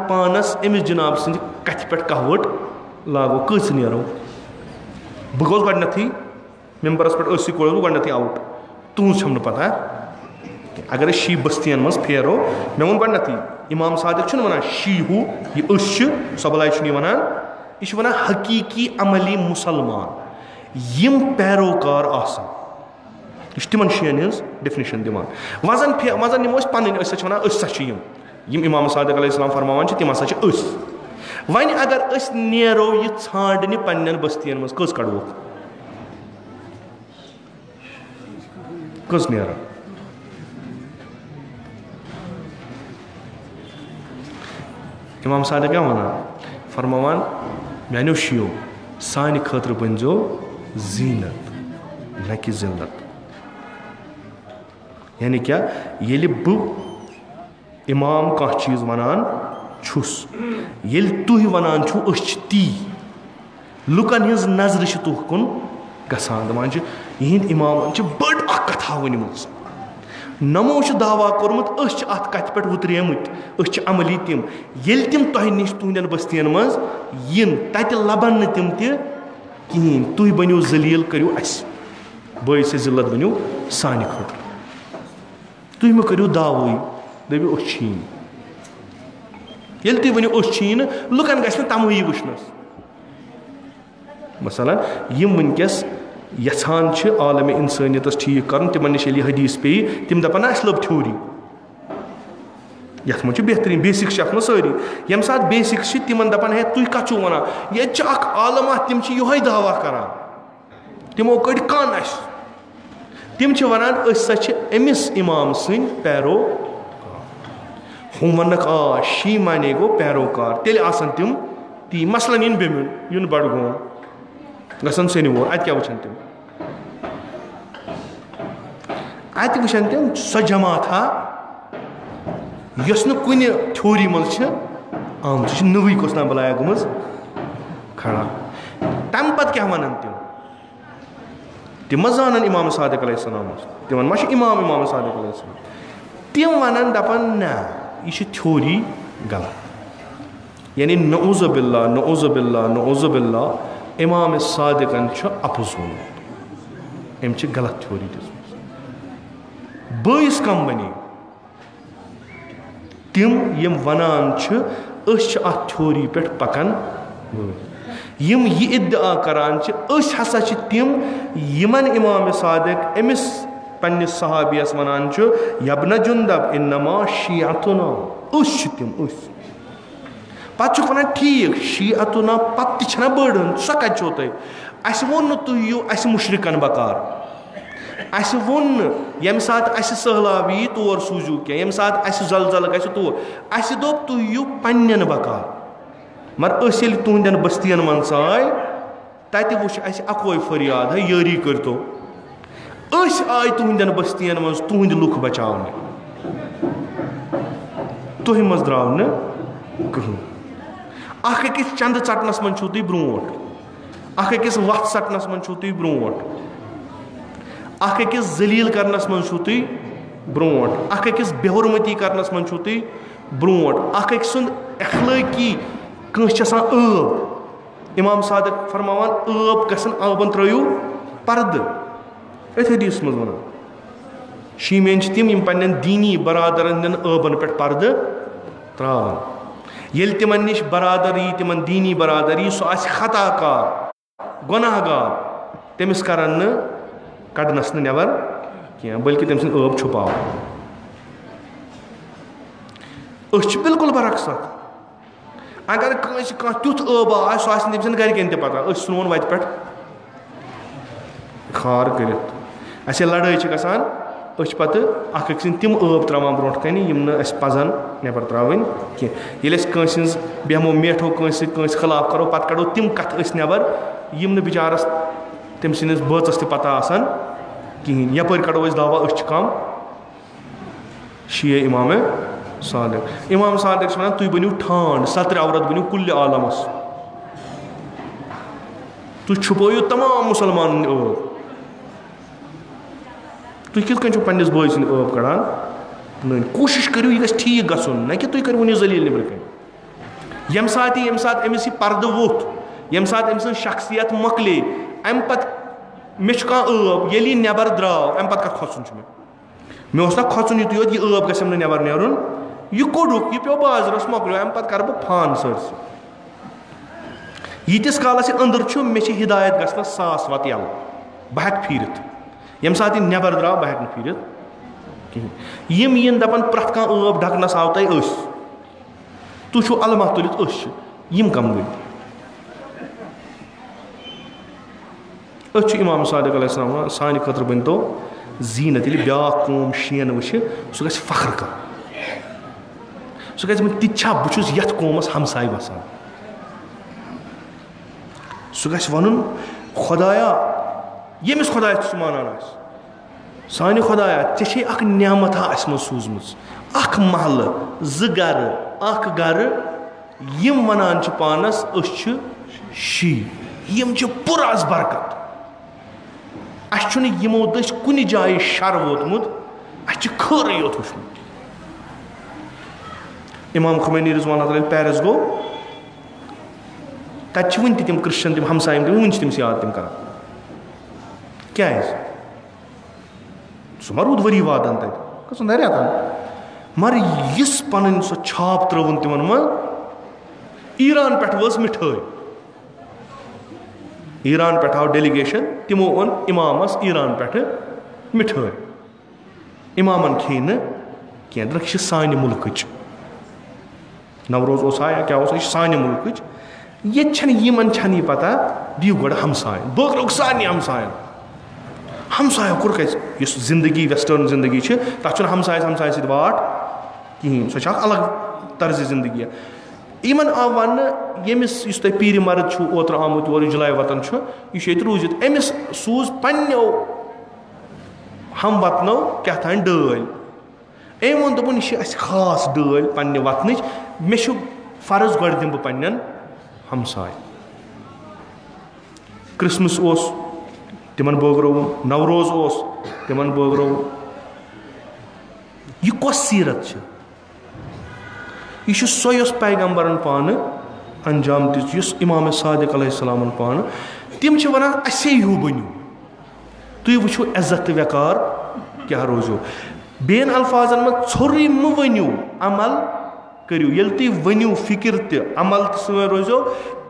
पानस अमिस जनाब सद कथ पे कहवट लागो कस नो बह गोस गथी मेम्बरस पे कोस गथी आउट तुज पता अगर शी बस्तियन मज फेरो मे वो गथी इमाम सादिक वन शी हु यह सो बलाय वन यह वन हकीकी अमली मुसलमान यम पैरोकार आसन यह तिमन शीन हज डेफिनेशन दिवान वजन नमो पन वन यम इमाम सादिक अलैहिस्सलाम फरमान तिम हसा वन अगर नेरो यह छांडने पन्न बस्तियन मज कस कड़ोक कस नेरा इमाम सादिक क्या वन फरमान मानो शियो सान खतर बनो जीनत न कि जिल्लत यानी क्या ये बह इमाम कह चीज वनान छुस ये तुह वनान ती लुकन हज नजर तुह कुन गसान दपान यहद इमाम बड़ कथा वनम नमो दावा कोर्मुत अत कथ पे उतरेमुत अमली तिम ये तिम तह नश तुहदन बस्तियन मज yin तत लबन तिम तहन तुह बनो जलील करो बायस जिल्लत बनो सान खतर तुह मे करो दावई दपो छीन ये तुह वो छीन लुकन गि तमही वुचनस मसलन यम वनकस यछान आलम इंसानियतस ठीक कर तिमन नश हदीस पे तिम दपान अस लब थ्योरी ये बेहतरीन बेसिक्स अत सारी यम सात बेसिक्स तिमन दपान है तुह कत वन ये आलम तिम यो दावा कर तिमो कड़ कान तिम वनान अमिस इमाम सद पैरो हम वनक शी माने गो पैरोकार तेल आसन तिम ती मसलन इन बेमुन इन बड़गोम गसन सनोर अत क्या वचन तिम अत वचन तिम सो जमात यस कुन थ्योरी मज आम नवी कोसना बलाया गमज खड़ा तम पत क्या वनान तिम जान इमाम सादिक अलैहिस्सलाम तिमन मा इमाम सादिक अलैहिस्सलाम तिम वनान दपान ना यह थ्योरी गलत यानी नऊज़ बिल्लाह इमाम सादिकन अफज वोनमुत अम गलत थ्योरी दिसमस बस कम बने तिम यम वनान अत थ्योरी पे पकान यम यह इद्दा करान हसा तिम यमन इमाम सादिक अमिस पन्निस सहाबियस वनान यब्न जुंदब इन्नमा शिअतुना तिम पत वन ठीक शिअतुना पत बड़ सो कत अस वोन तुह यू अस मुशरिकन बकार अस वोन यम सात अस सहलाब यी तौर सूजू क्या यम सात अस जलजल गि तौर अस दोप तुह यू पन्न बकार मगर तुहदन बस्तियन मन आय तत वुच अस अकोई फरियाद है यारी करतो आय तुहदन बस्तियन मज तुहद लुक बचाने तुह मज द्राव न कहीं अकिस चंद चटनस मन तुह ब्रोट अकिस वथ सटनस मन तुह ब्रोट अकिस जलील करनस मन तुह ब्रोट अकिस बेहुरमती करनस मन तुह ब्रोट अक सुंद अखलाकी कंस ٲb इमाम सादिक फरमावान ٲb गसन आबन त्रयू पर्द अथ हदीस मज वन शीमेन तिम पन्न दीनी बरादरन ٲबन पे पर्द त्रावान ये तिमन निश बरादर यी तिमन दीनी बरादर यी सो खताकार गुनाहगार तमिस करन कड़नस नबर क्या बल्कि तम सद ٲb छुपाव बिल्कुल बरक्स अगर तुथ ٲb आ सो तम सद गरकन त पता सुन वत पे खार कर लड़ाई गसान पे अख तिम ٲb त्रावान ब्रोट कन यम पजन नबर त्रावन कह बेहमो मेठो कंस खिलाफ करो पत कड़ो तिम कथ नबर यम बिचारस तम सस बचस त पता आसान कहें यपर कड़ो दावा कम शिया इमाम सादिक इमाम सादिक वन तुम बनो ठांड सत्र औरत बनो कुल आलमस तुम छुपो तमाम मुसलमान ٲब तुम कित कन पन्निस बॉय सद ٲब कड़ान नहीं कोशिश करो यह गस ठीक गसन ना कि तुम करो वन जलील नबर कन यम सात अमिस यह पर्द वोथ यम सात अम शख्सियत मकले अम पत मे ٲब ये नबर द्राव अम पत खोचुन मे ना खोचुन युत योत यह ٲब गम नबर नेरुन यह कोडुक यह पे बाजरस मकलो अम पत कर बह फान सरस यीतिस कालस अंदर मे हिदायत गसन सास वत यल बह हेक फिरत यम सात नबर द्राव बह हेक फिरत कहीं यम यन दपन प्रत कह ٲब ढकनस आव तह तुम अलमा तुलित यम कम गई इमाम सादिक अलैहिस्सलाम सान खतर बन तो जीनत ये ब्या कौम शीन वो सह गि फख्र कर सह गि तिछा बहुत ये कौमस हमसाय बसान सह गि वन खुदाया यमिस खुदाया सह मानान सान खुदाया ऐ अख नेमत अस मज सूजम अख महल ज गर यम वनान पानस शी यम पुरास बरकत अस यमो दस कुन जाए शर वोतमुत अस खर योत वुचमुत इमाम खुमैनी रिज़वानुल्लाह पेरिस गो तत वन तम क्रिश्चन तम हमसाय वन तमिस याद तम कर क्या सह मा रूद वरी वादन तक रेतन मगर यस पन सो छाप त्रवन तिमन मज ईरान पे वस मिठाई ईरान पे आव डेलीगेशन तिमो ओन इमामस ईरान पे मिठाई इमामन खे कह दरक सान मुल्क नवरोज ओसा या क्या यह सान मुल्क ये यह पता दिव गो हमसाय बगरोग सारे हमसाय कोर कस जिंदगी वेस्टर्न जिंदगी तथ हमसाय हमसाय सत वाट कहें सह अलग तर्ज जिंदगी इन आव वन यमिस तुम पीर मर्द ओतर आमुत और जुलाई वतन यह रूजित अमिस सूज पन्नो हम वतनो क्या थान डल अम वो दोपन यह खास डल पन्ने वतन मे फर्ज गो दिम बह पन्न हमसाय क्रिसमस तिमन बगरो नवरोज तिमन बगरो यह कस सीरत यह सो पैगम्बरन पान अंजाम दिस इमाम सादिक अलैहिस्सलाम पान तिम वन असे हूँ बनो तुम वो इज्जत वकार क्या रोजो बेन अल्फाजन में छोरी मो वनो अमल करो ये तुम वनो फिक्र तमल रोजो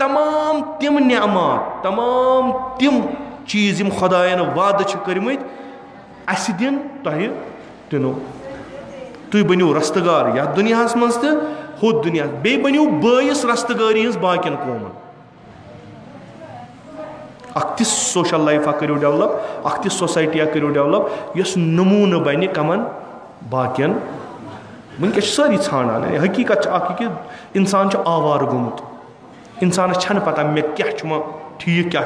तमाम तिम नेमात तमाम तिम चीज खुदायन वाद कर्मत अस दिन तह दिनो तुम बनो रस्तगार या दुनिया मज तो दुनिया बे बनो बैस रस्तगारी हज बाकिन कौमन अख सोशल लाइफा करो डेवलप अख सोसाइटिया करो डेवलप यस नमून बन कमन बाकिन वनकस सारी ानान हकीकत कि इंसान आवार गोमुत इंसानस छन पता मे क्या ठीक क्या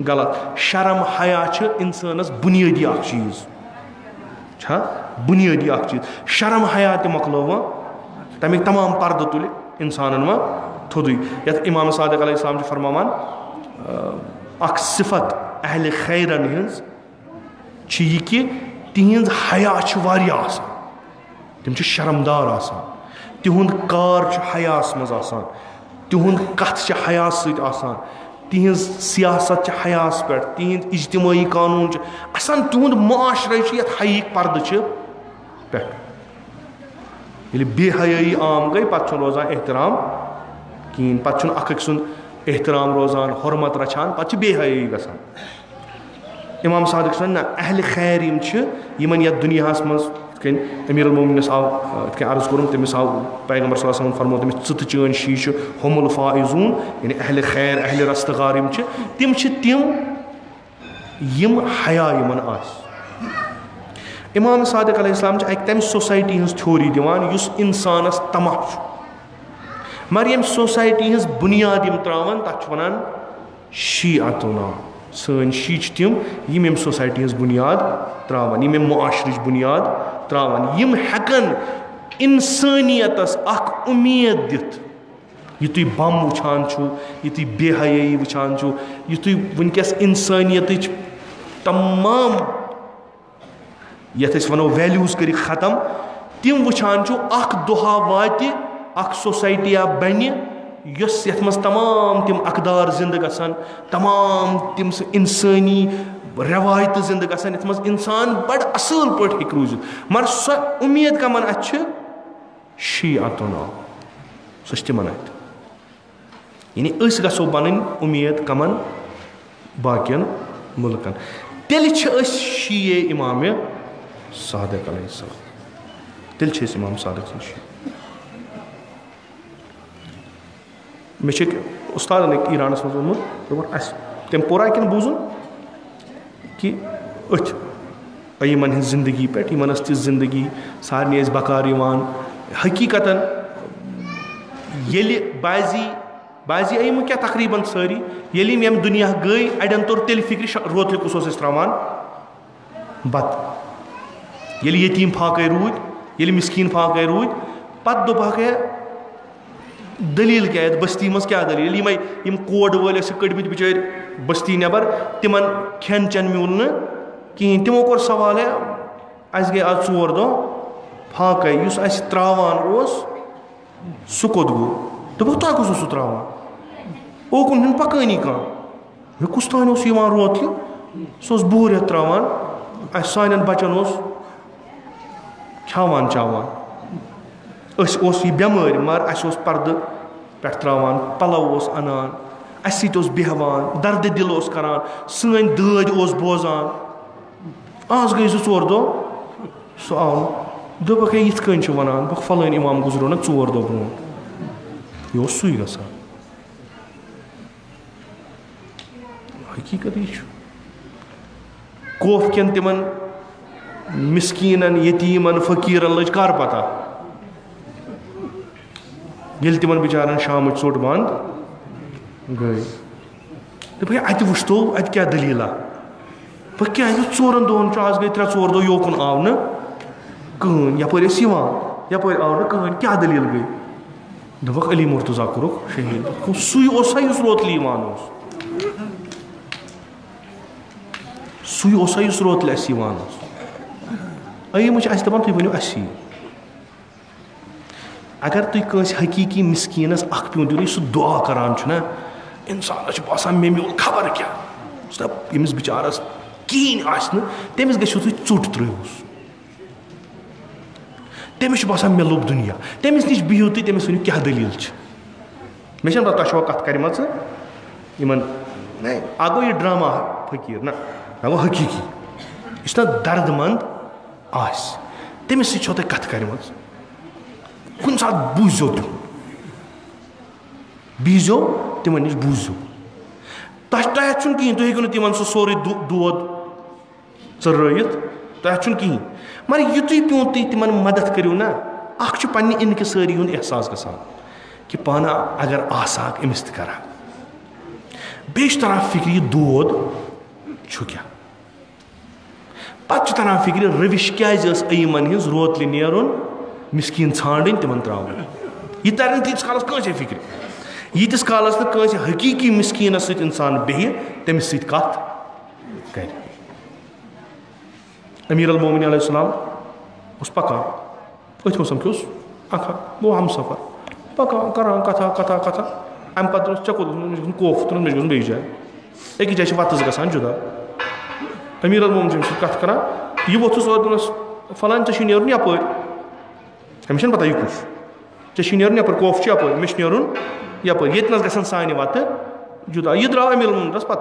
गलत शर्म हया इंसानस बुनियादी चीज बुनियादी चीज शर्म हया मकलो वो तमिक तमाम पर्द तुल इंसान वो थोद ये इमाम सादिक अलैहिस्सलाम फरमान अख सिफत अहल खैरन हज कि तिहंज हया आसान तिम शर्मदार आसान तिहुंद कार हयास मज आसान तिहुंद कथ हयास सत तिहंज सियासत हयास पे तिहंद इज्तिमाई कानून असान तुंद माशरे ये हयीक पर्द पे ये बेहयाई आम गई पे रोजान एहतराम कहें पे अख सुंद एहतराम रोजान हुरमत रचान पे बेहयाई गसान इमाम सादिक ना अहल खैर यमन यथ दुनिया मज अमीर मोमिनस आव अर्ज कोर तमिस आव पैगम्बर सल्लल्लाहु अलैहि वसल्लम फरमो तमिस च चन शी हमल फाइजून यानी अहल खैर अहल रस्तगार तिम यम हया यमन आस इमाम सादिक अलैहिस्सलाम अक तम सोसाइटी हज थ्योरी दिवान युस इंसानस तमाह मगर यम सोसाइटी हज बुनियाद यम त्रावन तथ वनान शीअत नाम सन शी तिम यम सोसाइटी हज बुनियाद त्रावन यम मुआशरच बुनियाद त्रावन यम हेकन इंसानियतस अख उम्मीद दित यह तुम बम वुछान यह तुम बेहयाई वुछान यह तुम वनकस इंसानियत तमाम यथ वनो वैल्यूज कर खत्म तिम वुछान अख दुहा वात अख सोसाइटिया बन यथ मज तमाम तिम अकदार जिंद गसान तमाम तिम इंसानी रवायत जिंद गसान यथ मज इंसान बड़ असल पे हेक रूजित मगर सो उम्मीद कमन अत शीअतुन सह तिमन अत यानी गो बन उम्मीद कमन बाकियन मुल्कन तेल शीए इमाम सादिक अलैहिस्सलाम तेल इमाम सादिक सन शी मे उस्तादन ईरानस मज वोनमुत तम पोरा किन बूजुन कि अथ अयमन हज जिंदगी पे यमन तिस जिंदगी सारे बकार हकीकतन बाजी अयम क्या तकरीबन सारी ये यम दुनिया गई अड़न तोर तेल फिक्र रोतल कुस त्रावान बत ये यतीम फाके रूद ये मिस्कीन फाके रूद पत दोपहक दलील क्या बस्ती मज क्या दलील यम कोड वल कड़मित बिचार बस्ती नबर तिमन खेन चन मिल न कहें तिमो कोर सवाल है अस गए आज 4 दो फाके उस त्रावान सह कोत गो दोपक तुह कुस त्रावान ओकुन पकानी कह मे कुस तान रोत सह बूर त्रावान अस सान बचन खावान चावान यह बेमार मगर अस पर्द पे त्रावान पलव अनान अस बेहवान दर्द दिल करान सन दद बोजान आज गई 4 दो सह आव दोपक यथ कन वनान बक फलान इमाम गुजरो ना 4 दो ब्रो यह सू ग हकीकत कोफ कन तिमन मिस्कीनन यतीमन फकीरन लज कार पता ये तिमन बिचारन शाम चोट बंद गई दोप अत वो अत क्या दलीला बह क्या 4 दोहन आज गई 3-4 दो योकुन आव न कहन यपर यपर आव न कहन क्या दलील गई दोपक अली मुर्तजा कोरुक शहीद सू रोतल ईमान सू रोतल अयम दपान तुम वनो असी अगर तुम हकीकी मिस्कीनस अख पे दिन सह दुआ करान ना इंसान बासान मे मिल खबर क्या यमिस बिचारस कहें तमिस गो तुम चुट त्रोस तमिस बासान मे लोब दुनिया तमिस नश बिहू तुम तमिस वनो क्या दलील मे तुम कत कर गो यह ड्रामा फकीर ना गो हकीकी यह दर्दमंद तमिस तुम कत कर कुन सात बूझो तुम बीजो तिमन नश बूझो तह कहें तुम हेकु तिमन सह सोरे दोद चरत तह कहें मगर युतु पे तुम तिमन मदद करो ना अख पन्ने इनकसारी हुंद एहसास गसान कि पाना अगर आसाक अमिस त करा बेश तरह फिक्र यह दोद क्या पत तरह फिक्र रविश क्या अयमन हज रोतल नेरुन मिस्कीन छान तिमन त्रावन यह तर तीस कालस कह फिक्र यीतिस कालस न हकीकी मिस्कीनस सत इंसान बेह तमिस सत कत कर अमीर अल मोमिनीन अलैहिस्सलाम पकान अथ मौसम अखा गो हम सफर पकान करान कथा कथा कथा अम पे चे कोफ तुन मे बे जाए एक जाए वतस गसान जुदा अमीर अल मोमिनीन कत कर यह वोथुस दोनस फलान ऐ नेरुन यपर अमिस पता यह कुछ ऐ नेरुन यपर कोफ यपर मे नेरुन यपर ये गसान सान वत जुदा यह द्राव अमीर अल मोमिनीनस पत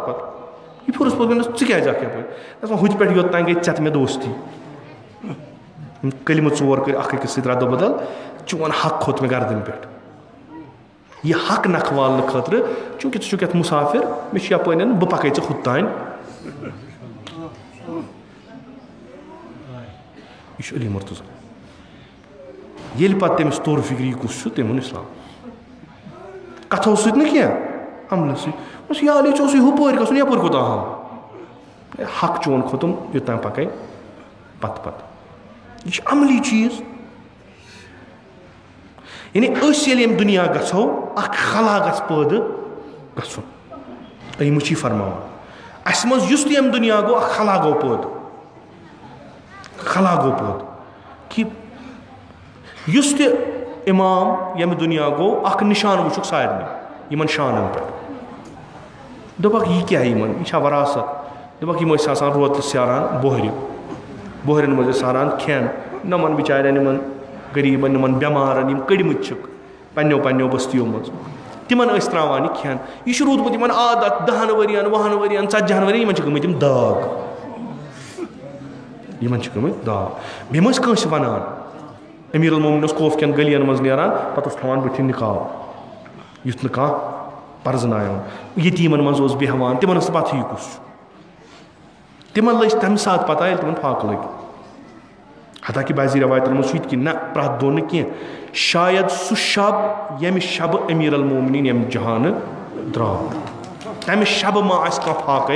यह फुरस पे क्या यपर हुत पे योत तान गई चत मे दोस्ती कलिम 4 कर अकिस रद्द बदल चोन हक खोत मे गर्दन पे यह हक नखवाल खतर चूंकि षुक मुसाफिर मे यप बह पक खुद तान यह अली मुर्तजा ये पे तमिस तोर फिक्र यह कुछ तम वो इस्लाम कथो सत अमल सत या अली चो हुपर गसन यपर कोत हम हक चोन खोतम योतान पक पत पत यह अमली चीज यानी यम दुनिया गो खला गद गमुची फरमान अस मज यम दुनिया गो खला गो पद कि इमाम यम दुनिया गो निशान वुचुक सारे इन शानन पे दोपक यह क्या यह वरासत दोपक यम रोत सारान बोहरन मज सारान खेन नमन बिचारन इन गरीबन इन बेमारन कड़मत पन्नो बस्तियों मज तिमन त्रावान खेन यह रूदमुत इन आदत 10 वरियन 20 वरियन 40 वरियन गमत दाग दाग बेम कंस वनान अमीर उल मोमिन कोफ कन गलियन मज नारान पत थवान बुथ निकाब युथ न पर्जनायान यतीमन मज बेहवान तिमन पता कुस तिमन लज तम सात पता तिमन फाक लग हालांकि बाजी रवायतन मज कि ना प्रत दो कह शायद सह शब यम शब अमीर उल मोमिनीन यम जहान द्राव तम शब मा फाक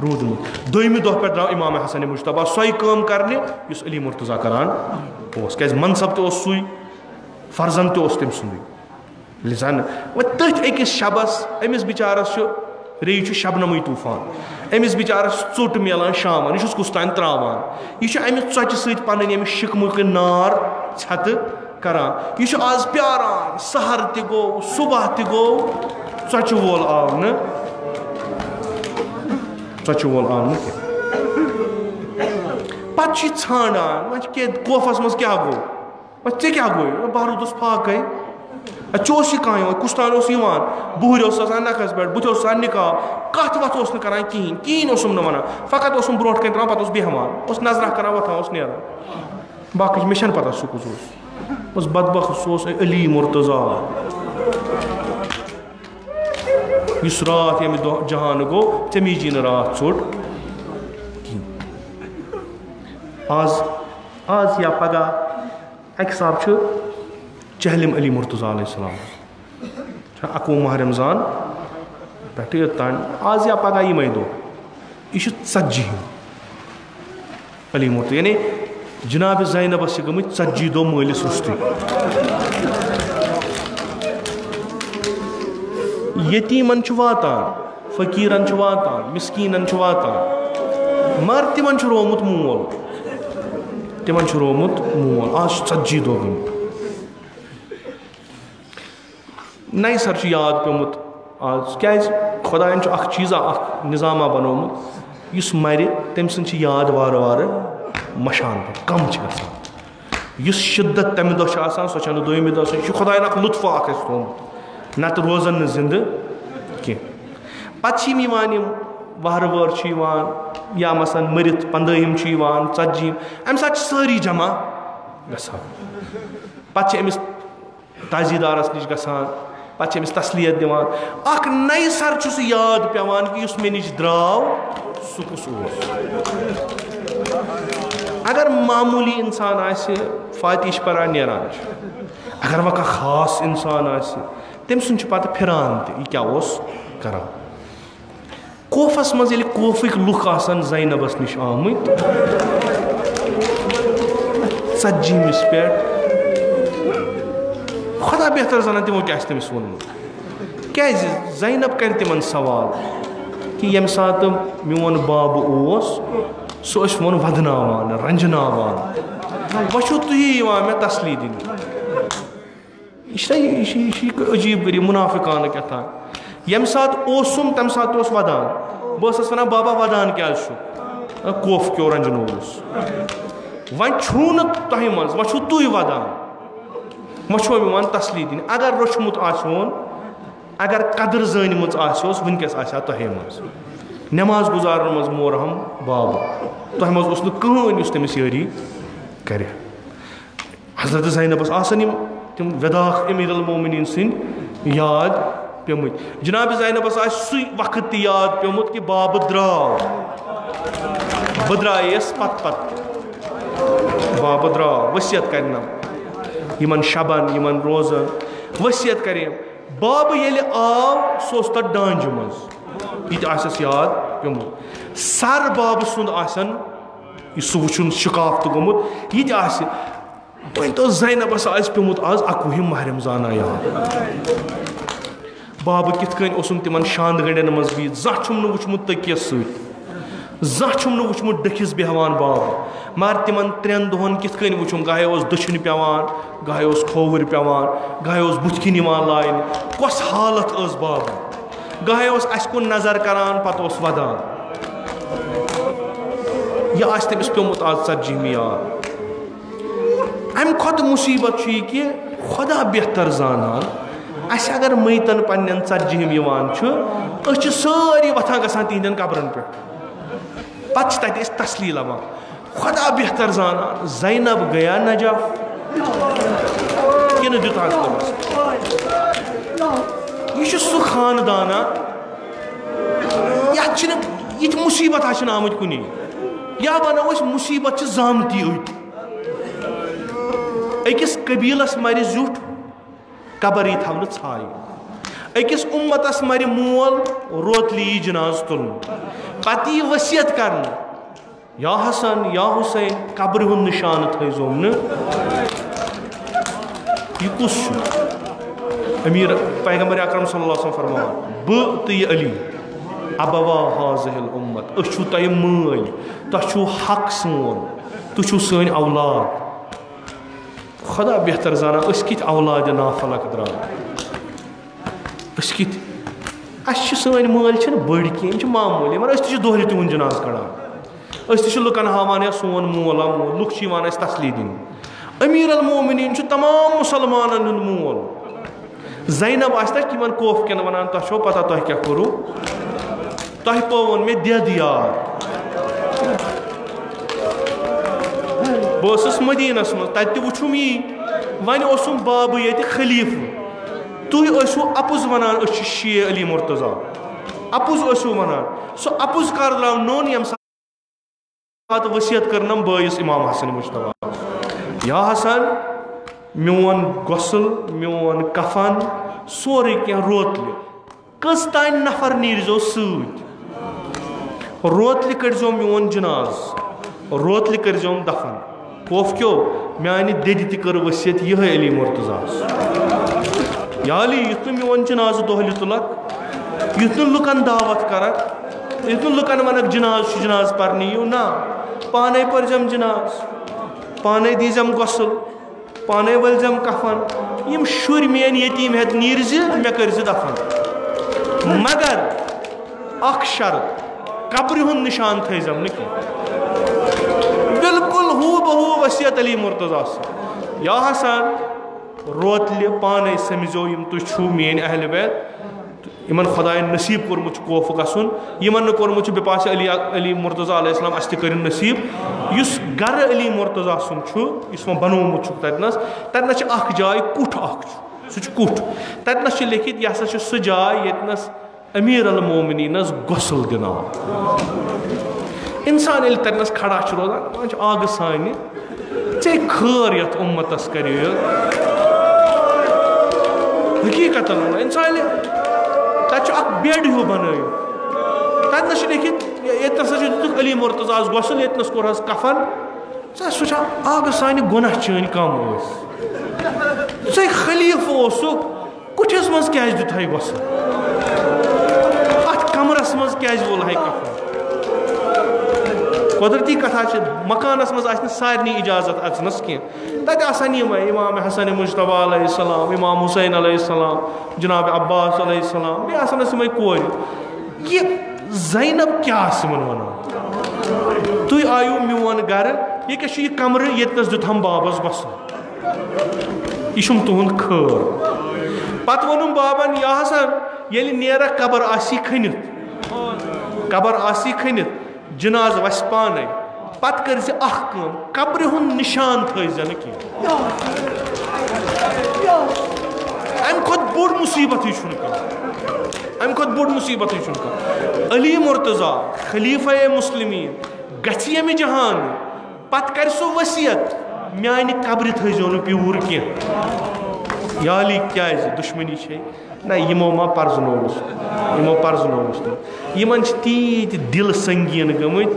रूदमुत दोयमि दह पे द्राव इमाम हसन मुश्तबा सोई काम करने युस अली मुर्तजा करान क्या मनसब तुई फर्जन तम सुंद लिजान व तथ अकिस शबस अमिस बिचारस रे शबनम तूफान अमिस बिचारस चोट मिलान शाम यह कुस तान त्रावान यह अमिस चोचि सत पन शिकमुक नार छत करान यह आज प्यारान सहर तगो सुबह तगो चोचि वोल आव न पे ानान कोफस मज क्या गो ऐ क्या गो बह रूदस फाक चोस कह कुस तान बुहर नखस पे बुथ निकाब कत वत करान कहीं वन फ़कत ब्रो कन त्रान पे बेहवान नजर करान वथान नारान बाकी मे पता सह कुस बदबख सह अली मुर्तजा इस रात यम जहान गो चमीजी न रात चोट आज या पगह अक साहब चहलिम अली मुर्तजा अलैहिस्सलाम 21 माह रमज़ान पे तान आज या पगह यम दो यह 40 अली मुर्तजा यानी जनाब ज़ैनबस गमत 40 दो मालिस रुस्ती यतीमन वातान फ़कीरन वातान मिस्कीनन वातान मगर तिमन रोमुत मोल आज 40 दो गम नई सर याद पेमुत आज क्या खुदायन चीज़ा निज़ामा बनोमुत इस मर तम सद याद वार वार मशान पे कम गसान शिद्दत तम दो सो दोयमि दो सह खुदायन लुत्फ़ा थोमुत नत रोजन जिंद पे वहर वर या मसन मरित 15 40 अम साथ सारी जमा पे अमिस ताजीदारस निश गसान पे अमिस तसलियत दिवान नई सर याद पेवान कि मे निश द्राव सह कुस अगर मामूली इंसान आसे फातिश परान नेरान अगर वह खास इंसान आसे तम सुन पे फिरान यह क्या करान कोफस मज कोफिक लुक ज़ैनबस निश आमुत 40 पे खुदा बेहतर जाना तमो क्या तमिस वोनमुत क्या ज़ैनब कर तिमन सवाल कि यम सात मोन बाब सह मोन वदनावान रंजनावान वो तुही मे तसली दिन यह अजीब गरीब मुनाफिकान क्या था यम सात ओसुम तम सात वदान बस वन बाबा वदान क्या कोफ क्यों रंजनो वन छून तह मज वो तुई वदान वो वन तसली दिन अगर रोचमुत आसोन अगर कदर जानमुत आसोस वनकस आसा तह मज नमाज गुजारन मज मोरहम बाब तह मज कहन तमिस यारी कर हजरत ज़ैनबस आसन तम वदाख अमीर उल मोमिनीन सिंद याद पेमुत जनाब ज़ैनबस सह वक्त याद पेमुत कि बाब द्राव बह द्रायस पत बाब द्राव वसियत करना यमन शबन यमन रोजन वसियत कर बाब ये आव सह तथ डांज मज यह याद पेमुत सर बाब सुंद आसन सह वुचुन शिकाफ तो गोमुत यह वन तो ज़ैनबस आस पेमुत आज 21 माह रमज़ान याद बाब कित कन तिमन शांद गंडन मज बिहित ज़ां छुम न वुचमुत तकियस सत ज़ां छुम न वुचमुत डखिस बेहवान बाब मगर तिमन 3 दोहन कित कन वुचुम गाहे ओस दक्षिण पेवान गाहे ओस खोवर पेवान गाहे ओस बुथ किन यवान लाइन कस हालत ओस बाब गाहे ओस अस कुन नजर करान पत ओस वदान यह आस तमिस पेमुत आज 40 याद अम खुद मुसीबत कि खुदा बेहतर जानान अस अगर मैतन पन्न 40 सारी वथान गसान तिहंदन कब्रन पे पत तत तसली लवान खुदा बेहतर जानान ज़ैनब गया नजफ कि दुत यह सह खानदाना ये मुसीबत आमुत कुन या वनो मुसीबत जामती अत अकिस कबीलस मर जुट कबर थवन छाय अकिस उम्मतस मर मोल रोतली जनाज तुलन पत यह वसीयत कर या हसन या हुसैन कबर हुन निशान थोम यह कुस अमीर पैगंबर अकरम सल्लल्लाहु अलैहि वसल्लम फरमान ब तो यह अली अबवा हाज़िहिल उम्मत अछु तय मल तु हक सोन तु सन औलाद खुदा बेहतर जाना कित औलाद नाफलक द्राव कित सन मल बड़ कह मामूली मगर अस दोहरे तुहद जनाज कड़ान अस लुकन हावान या सोन मोल मोल लुक तसली दिन अमीर अल मोमिनीन तमाम मुसलमान मोल ज़ैनब आन कोफ कन वन तुम पता तुम क्या करू तुह पवन मे देद यार बस मदीनस मज तत वुचुम यी वन बाब ये खलीफ तुसु अपुज वनान शे अली मुर्तज़ा अपुज वनान सो अपुज कर द्राव नोन यम सात वसीयत करनम बयस इमाम हसन मुश्तबा या हसन मोन गसल मोन कफन सोरे क्या रोतल कस तान नफर नीरजो सत रोतल करो मोन जनाज रोतल करो दफन कोफ क्यों मानि दद तर वसीयत यह अली मुर्तज़ा या अली युथ मोन जनाज दोहल तुलक युथ लुकन दावत करक युथ लुकन वनक जनाज जनाज पर यू ना पाने परजम जनाज पाने दीजम गसल पाने वलजम कफन यम शुर मेन यतीम हेत नीरज मे कर दफन मगर अख शर्त कब्र हुन निशान थजम न बिल्कुल हू बहू वसीयत अली मुर्तज़ा या हसन रोतल पाने समझो यम तुम मेन अहल बैत इन खुदायन नसीब कोर्मुत कोफ गसन यमन कोर्मुत बिपास अली मुर्तज़ा अलैहिस्सलाम अस कर नसीब युस गर अली मुर्तज़ा सुन बनोमुत ततनस जाय कुठ सह कुठ ततनस लिखित यह हसा सह जाय यतनस अमीर अल मोमिनीनस गसल दिनान इंसान ये ततनस खड़ा रोजान आग सान चे खर यथ उम्मतस कर हकीकत इंसान तक बेड हूँ बन ततनस लिखित ये अली मुर्तज़ा गसल यतनस कोर कफन सह आग सान गुनाह चन कम चे खलीफ कुठस मज क्या दुत गसल अत कमरस मज क्या वोल कफन कुदरती कथा मकानस मज सारे इजाजत अचनस कह तत इमाम हसन मुश्तबा अलैहिस्सलाम इमाम हुसैन अलैहिस्सलाम जनाब अब्बास अलैहिस्सलाम बे कोर ये ज़ैनब क्या वन तुम आयु मोन गर ये कमर यतनस दुत हम बाबस गसल यह तुहद खर पत वोनुम बाबन या हसन ये नेर कबर आसी खनित जनाज वस पाने पत कर कब्र हुन निशान थन अम खुद बोड़ मुसीबत अम खुद बोड़ मुसीबत अली मुर्तज़ा खलीफा मुस्लिमीन गम जहान पत कर सो वसीयत मानि कब्र थो न प्यूर कह या अली क्या दुश्मनी ना यमो मा पर्जनोस यमन तीत दिल संगीन गमत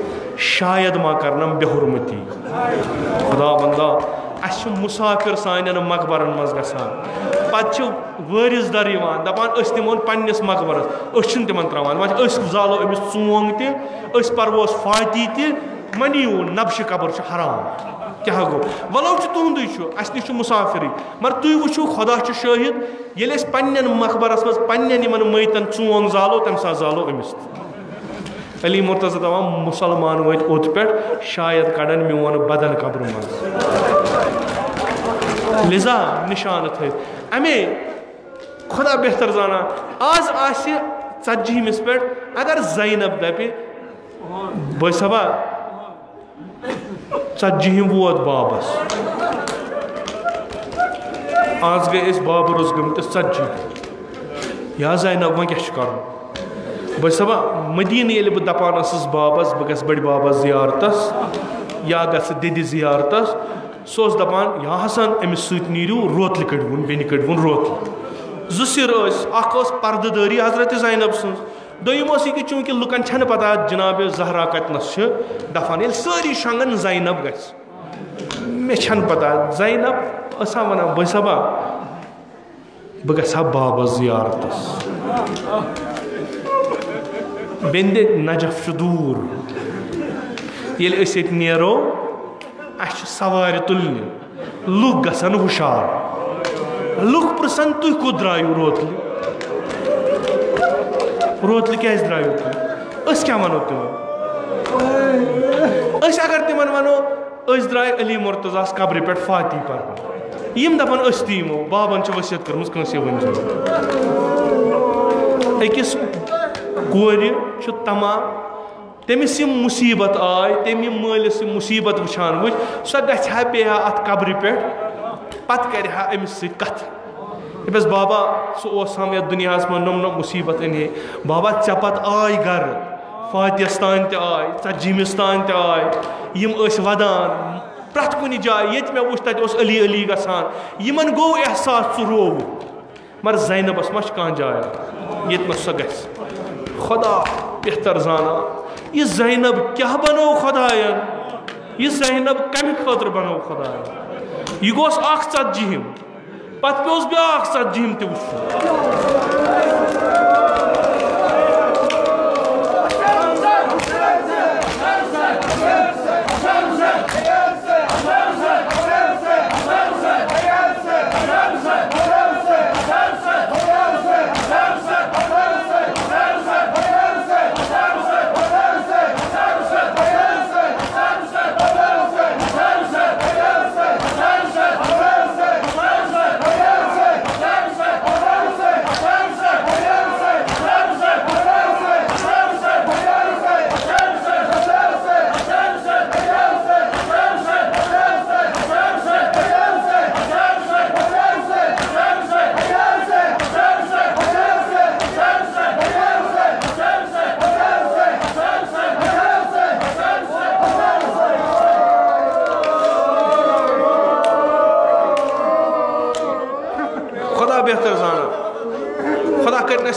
शायद मा करनम बेहुरमती खुदा बंदा अस मुसाफिर सान मकबरन मज गसान पे वारिस दर दपान दिमोन पन्निस मकबरस तिमन त्रावान जालो अमिस चोंग त परवोस फाती त मनियो नब्श कबर हराम क्या गो वलो तुंदे अस नश मुसाफिर मगर तुम वो खुदा शाहिद ये पन्न मकबरस मज पन्न मैतन चोंग जालो तम सा जालो अमिस अली मुर्तज़ा दपान मुसलमान वत ओत पे शायद कड़न मोन बदन कब्र मज लिजा निशान थ अमे खुदा बेहतर जाना आज आस 40 पे अगर ज़ैनब दपे बसबा 40 वोत बाबस आज गए बाबर गमत 40 या ज़ैनब वो क्या कर बसबा मदीन ये बह दपान बाबस बह गस बड़ बाबस जियारतस या गस दिदि जियारतस सो दपान या हसन अमिस नीरू रोतल कड़वन बेन कड़वन रोतल जुसिर पर्ददारी हजरत ज़ैनब सं दोम यह चूंकि लुकन छन पता जनाब जहरा कतनस दफान ये सारी शंगन ज़ैनब गस मे छन पता ज़ैनब असा वन बसबा बह गसा बाबस जियारतस बेंदे नजफ दूर ये नो अस सवार तुलने लुक गसन हुशार लुक प्रसन तुह कुत द्रायु रोतल रोतल क्या द्रायु तुम क्या वनो तुम अगर तिमन वनो द्राय अली मुर्तज़ास कब्र पे फाती पर यम दपान तमो बाबन वसियत कर्म कंस वन अकिस कोर तमा तमिस मुसीबत आय तम मालिस मुसीबत वुचान वो सह गहा पे अत कब्र पे पत कर अमिस कथ दपस बाबा सह हम ये दुनिया मन नम नम मुसीबत अन बाबा ऐ पत आय गर फातियस तान आय 40 तान आय यम वदान प्रथ कुन जाय ये मे वुच तत अली अली गसान यमन गो एहसास सह रोव मगर ज़ैनबस मा कह जाय ये सह गस खुदा बेहतर जाना यह ज़ैनब क्या बनो खुदायन यह ज़ैनब कम खतर बनो खुदायन यह गोस 40 पत पे ब्या 40 त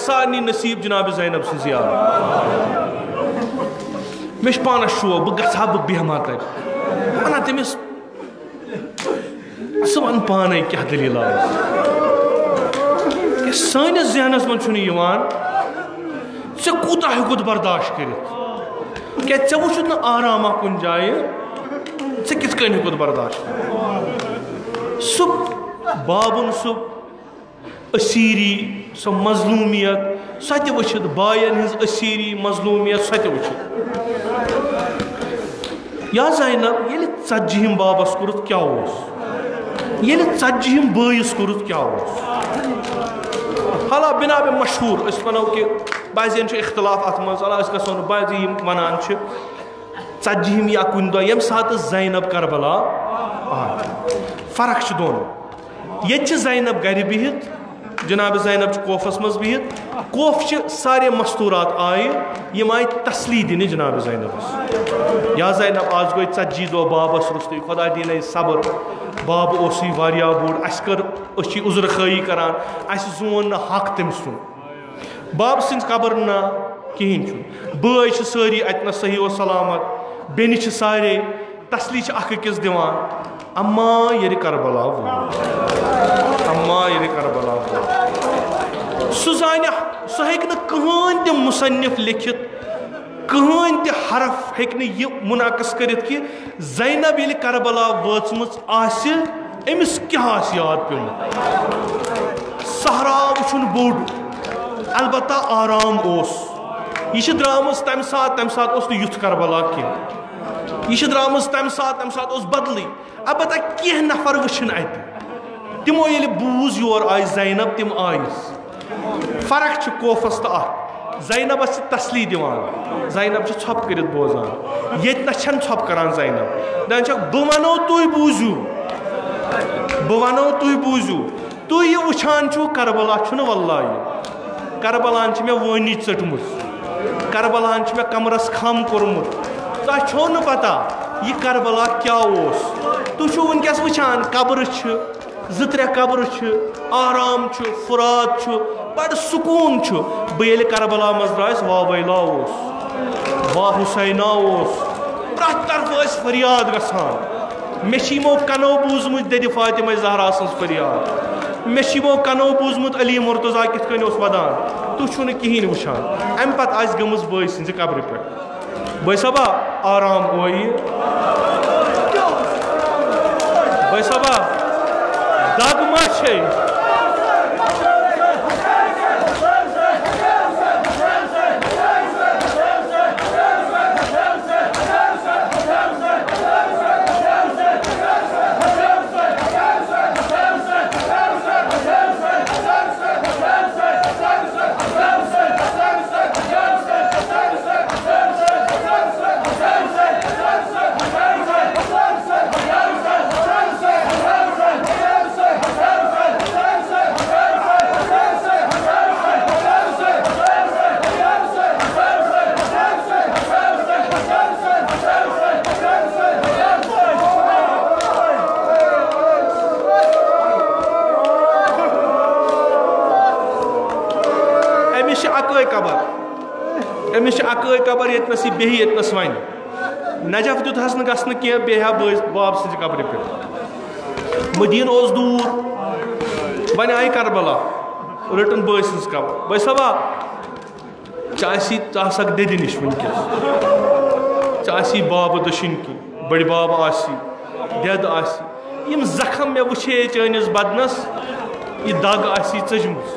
सारनी नसीब जनाब ज़ैनब सं मे पानस शौक बह गहा बह बेहमा तक वन तमिस सह वन पान क्या दलील सानिस जहनस मन कूता हेकुत बर्दाश्त कर क्या ऐ वुचुत न आरामा कुन जाए ऐ कित कन हेकुत बर्दाश्त सह बाबुन सह असीरी सो मजलूमियत सत वुचित बायन हिज असीरी मजलूमियत सत वुचित या ज़ैनब ये 40 बाबस कुरुत क्या ये 40 बयस कुरुत क्या हाला बिना बे मशहूर वनो कि बाजियन इख्तलाफ अत मज गो बाजी वनान 40 या कुन दो यम सात ज़ैनब करबला फर्क दोनों ये ज़ैनब गर बिहित जनाब ज़ैनब कोफस मज बिहित कोफ सारे मस्तूरात आए यम आय तसली दिन जनाब ज़ैनबस या ज़ैनब आज गई 40 दो बाबस रुस्त खुदा दिन सबर बाब वारिया बोड़ अस कर उज़र खाई करान अस जोन न हक तम सुन बाब सिंह कबर ना कहें बय सारी अत सही व सलामत बेन सारे तसली अकिस दिवान अम्मा ये करबला वो, अम्मा ये करबला वो। सह कहन त मुसन्निफ लिखित, कहन त हरफ हेक ये मुनाकस करित कि ज़ैनब ये करबला वचमच आसि अमिस क्या याद पेमुत। सहरा वुचुन बोड़ अलबत्ता आराम ओस। यह द्रामज तम सात ओस नु युथ करबला कह, यह द्रामज तम सात ओस बदली। अलबत्ता कह नफर वुचन अत तिमो ये बूज योर आय ज़ैनब तिम आयस। फर्क कोफस तो ज़ैनबस तसली दिवान, ज़ैनब छप कर बोजान, ये छन छप करान ज़ैनब दान बह वनो तुई बूजू, बह वनो तुई बूजू। तुई ये वुछान छो करबला छु वल्लाह करबलान मे वनी चटमुत, करबलान मे कमरस खम कोरमुत। तह छो न पता यह करबला क्या ओस। तुम वनकस वुछान कब्र ज त्रे कब्र आराम फुरात बड़ सुकून बह करबला मज द्रायस वाह वैला ओस, वाह हुसैना ओस, प्रत तरफ फरियाद गसान। मे यमो कनो बूजमुत दद फातिमा ज़हरा सज फरियाद, मे यमो कनो बूजमुत अली मुर्तज़ा कित कन ओस वदान। तुम छो कहीं वुछान अम पत आस गमज बई सज कब्र पे। बई सबा आराम ओई, बई सबा दाग मा छे। अमिस अकई कबर यतनस बेह यतनस वन नजफ दुतहस न गसन कह बेहा बाब सज कब्र पे। मदीन ओस दूर वन आई करबला रटन बई सज कब्र। बई सबा चासी चासक दद नश वनकस चासी बाब दशिन की बड़ बाब आसी दद आसी यम जखम मे वुछे चनिस बदनस यह दग आसी चजमुज।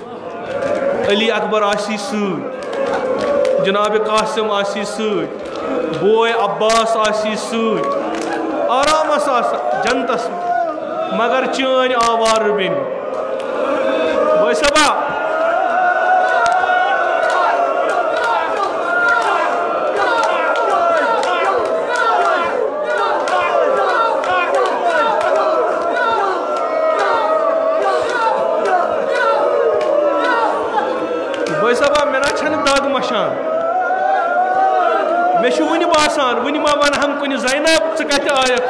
अली अकबर आसी सद, जनाब कासिम आसी सद, बोय अब्बास आसी सद, आरामस जनतस मगर चन आवार बेन। बई सबा मे ना छन दाग मशान, मे वन बासान वन मा वन हम कुन ज़ैनब कत आयक।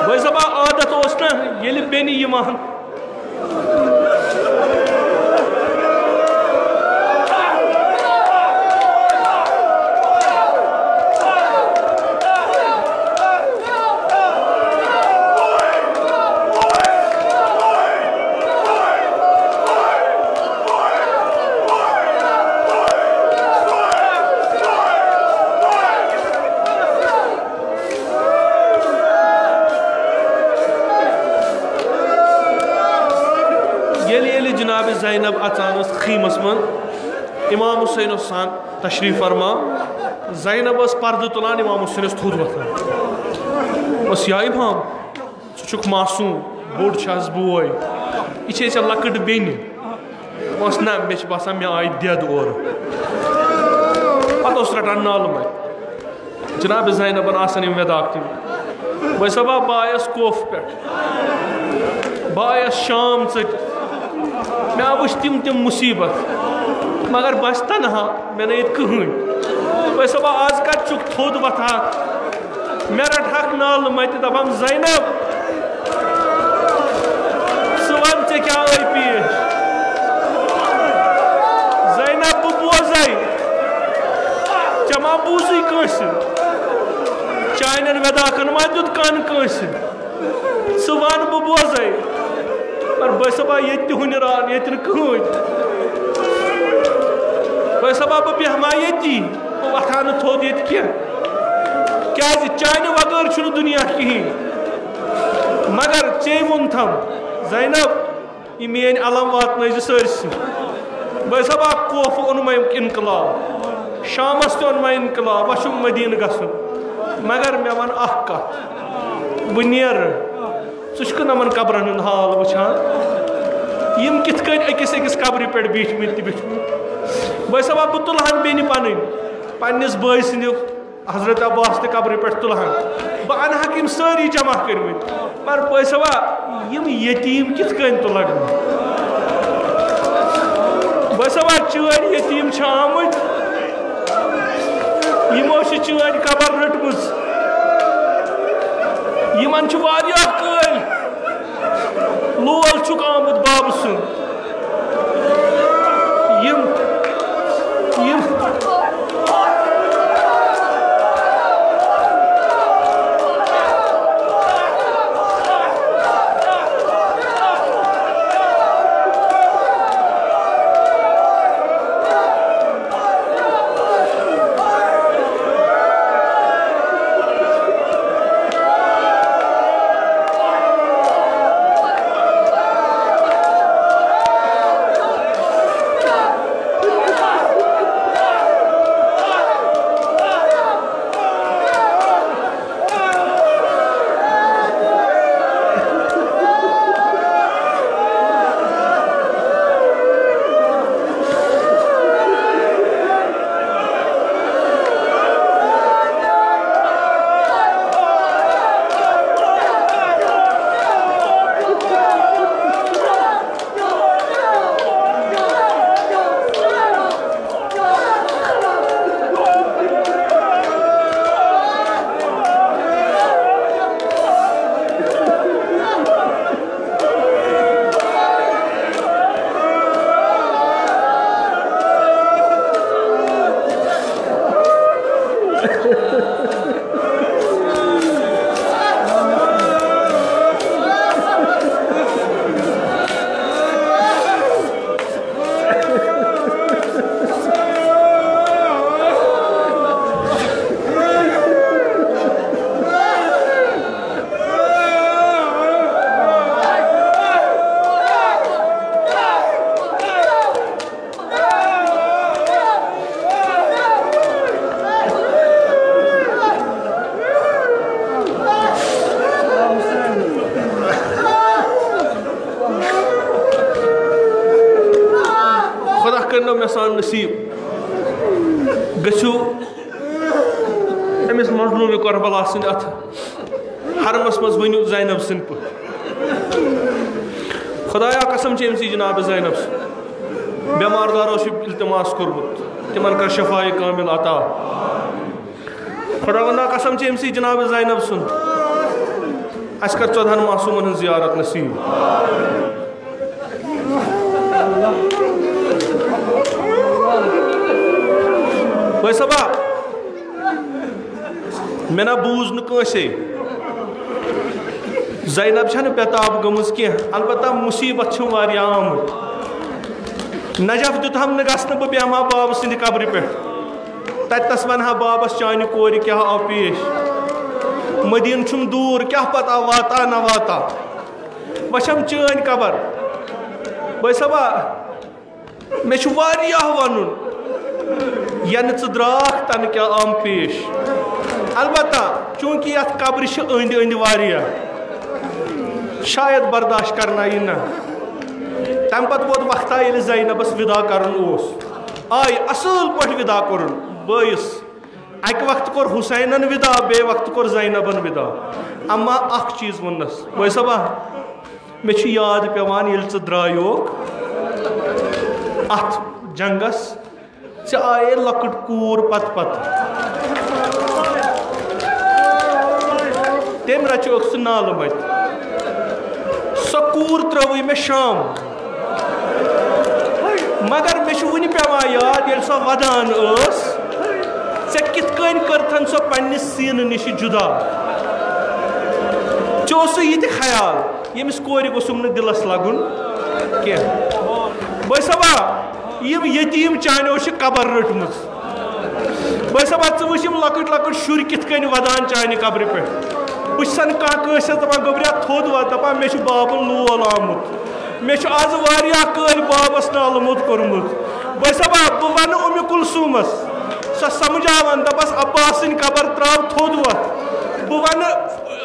बई सबा आदत ओस ना ये बेन यमान जनाब ज़ैनब अचान खीमस मन इमाम हुसैन सान तशरीफ फरमा। ज़ैनब पर्द तुलान इमाम हुसैन थोद वथान या इमाम षुक मासूम बोड़ बोय यह लकट बेन ना मे बसान मे आय दद और पे रटान नाल मत जनाब ज़ैनबन आसान वेदाक तम। बई सबा बायस कोफ पे बायस शाम चट मे वुच तिम मुसीबत मगर बस तनहा मे न कहन। बई सबा आज कत थोद वथान मे रटहक नाल मत दपान ज़ैनब वन ऐ क्या आई पेश। ज़ैनब बह बोजे मा बूजी कंस चाइन वेदाखन मा दुत कान कंस सह वन बह बोजे पर बसबा ये हुनरान ये कहन बसबा बह बेहमा ये बह वथा न थोद ये क्या चाइन वगर दुनिया कहें मगर चे वोन थम ज़ैनब ये मेन अलम वात सरसी बसबा कोफ ओन मे इनकलाब शामस ते ओन मे इनकलाब वह मदीन गसन मगर मे वन अख कत बह नेर ज़ुक नमन कब्रन हुंद हाल वुचान यम किथ कन अकिस अकिस कब्र पे बिठमित बसबा बह तुलहन बेन पन्निस बॉय सिंद हजरत अब्बास ते कब्र पे तुलहन बह अनहक यम सारी जमा कर्मित पर बसबा यम यतीम किथ कन तुलक बसबा चर यतीम आमुत यमो चर कबर रटमुज यमन कल लोल चुक आमुत बाब सुन नसीब गु अमिस मजलूम करबला सिंद अथ हरमस मज वनु ज़ैनब सिंद पे खुदाया कसम अमसी जनाब ज़ैनब बेमारदारो इल्तमास कोर्मुत तिमन कर शफाए कामिल अता खुदावंदा कसम अमसी जनाब ज़ैनब सुन अस कर 14 मासूमन ज़ियारत नसीब बसबा मे ना बूज नसे ज़ैनब छन बेताब गमज कह अलबत्ता मुसीबत आमुत नजफ दुत हम गसन बह बेहमा बाब सिंद कब्र पे तस वन बाबस चान कोर क्या आव पेश मदीन दूर क्या पता वाता न वाता वशम चान कबर बसबा मे वन यन द्राख तन क्या आम पेश अलबत्ता चूंकि यथ कब्र अंद अंद वारिया शायद बर्दाश्त करना यी ना तम पत वोत वक्ता ये ज़ैनबस विदा करन आय असल पे विदा कोर बस अक वक्त कोर हुसैनन विदा बे वक्त कोर ज़ैनबन विदा अम्मा अख चीज वनस बसबा मे याद पेवान ये द्रायोक अथ जंगस आए लकट कूर पत पत तम रचोक सह नाल मत सो कूर त्रवी मे शाम मगर मे वन पेवान याद ये सो वदान से कित कर सो पन्निस सीन निश जुदा चो ये ख्याल यमिस कोर गोसुम न दिलस लगुन कह बसबा यम यतीम चानो कबर रटम बसबा षम लकट लकट शुर कित वदान चाने कब्र पे बन कस दपान गोबरिया थोद वा दपान मे बाबन लोल आमुत मे आज वारिया कल बाबस नालमुत कोरमुत बसबा बह वन उम कुलसूमस सह समझावन दपस अब्बास कबर त्राव थोद वत बह वन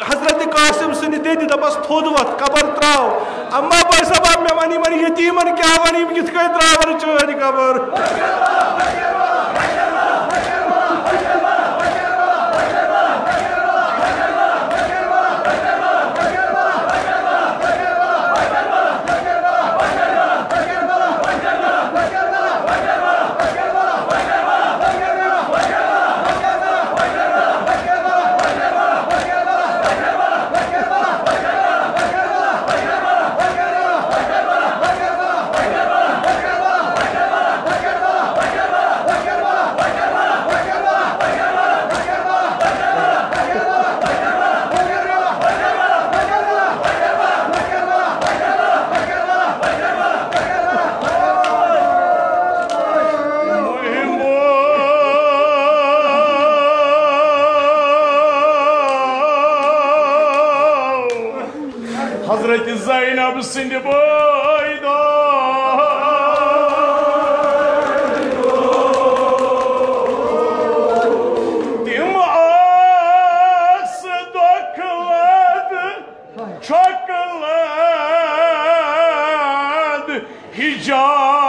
हजरत कासिम सुन दद दपस थोद वत कबर त्राव अम्मा बसबा मे वन इन यतीमन क्या वन कित त्रावन चान cover Hazreti Zeynep sindi boyda Dimas döküldü çöküldü hicab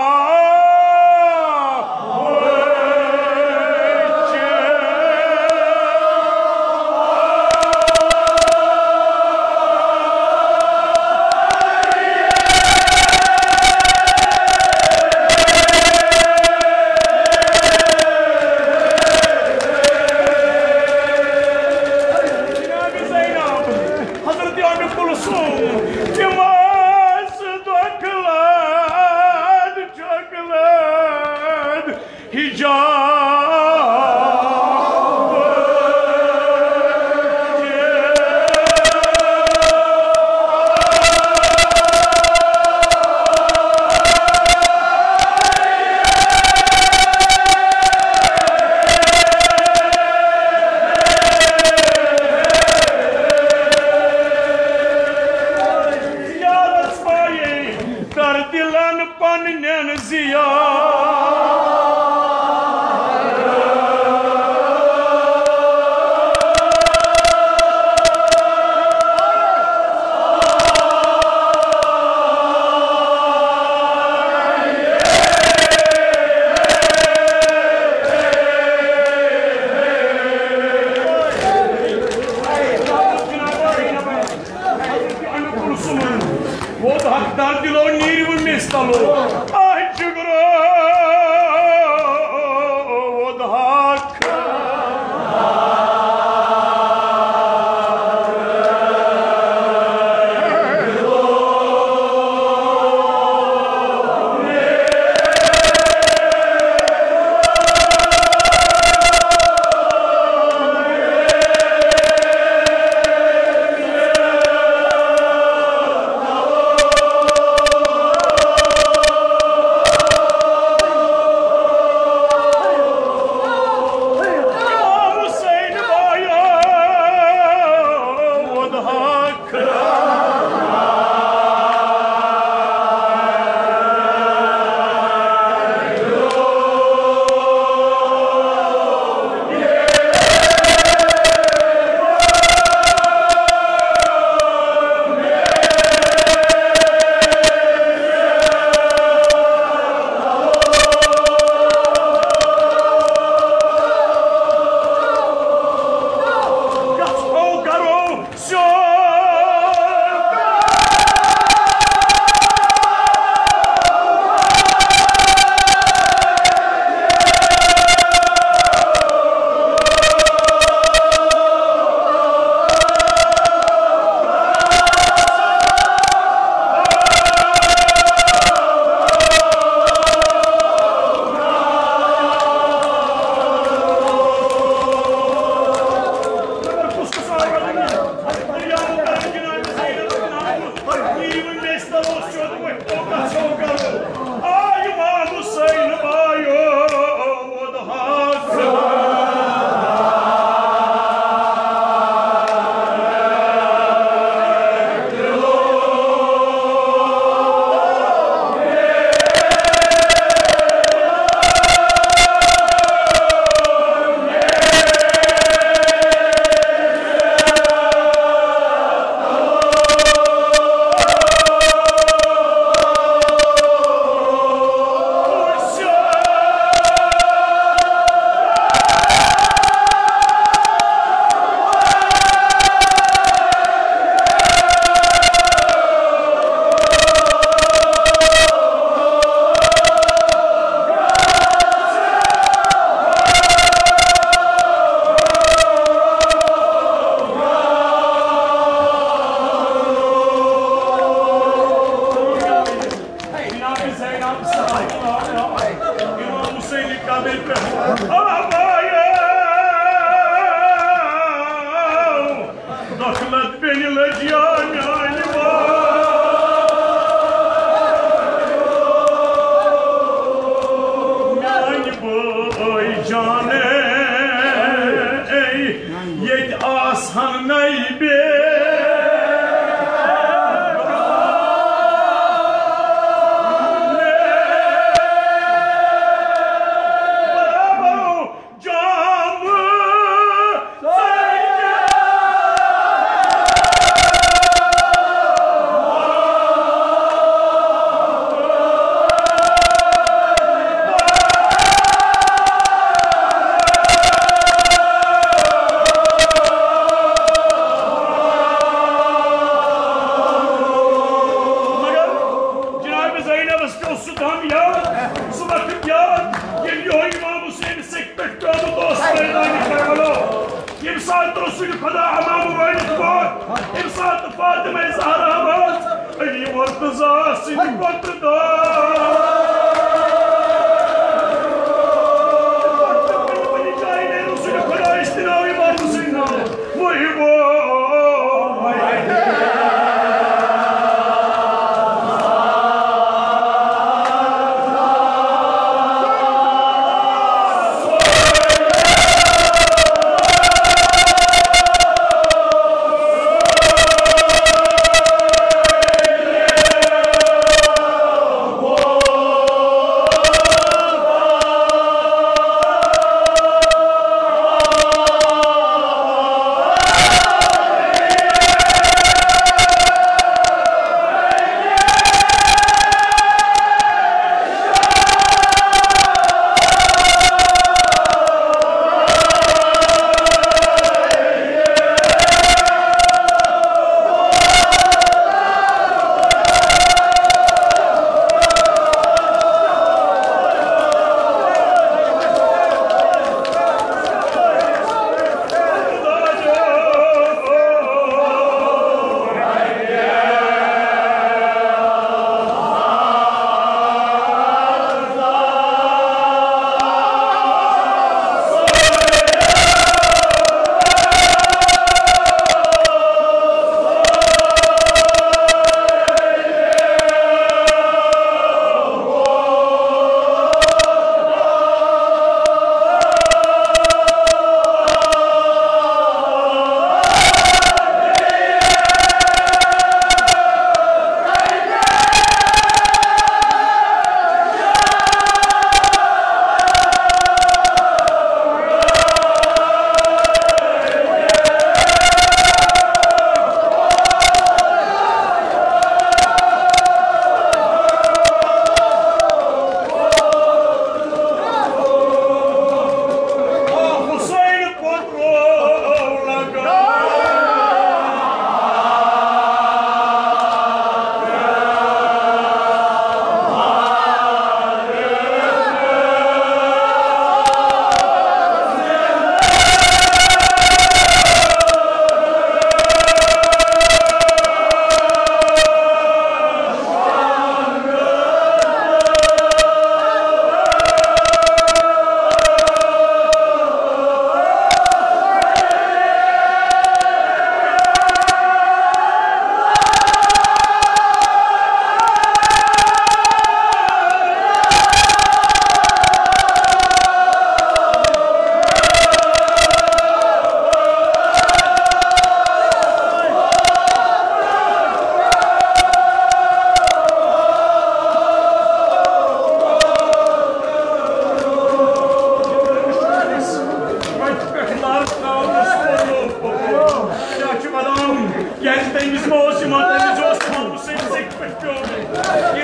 Gençliğimiz mi olsun, mademiz Osman Hüseyin sekmek gördü.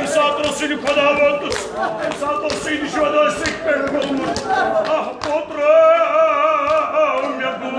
İmsat olsuydu kadar oldu. İmsat olsuydu şu kadar sekmek oldu. Ah Bodrum yakın.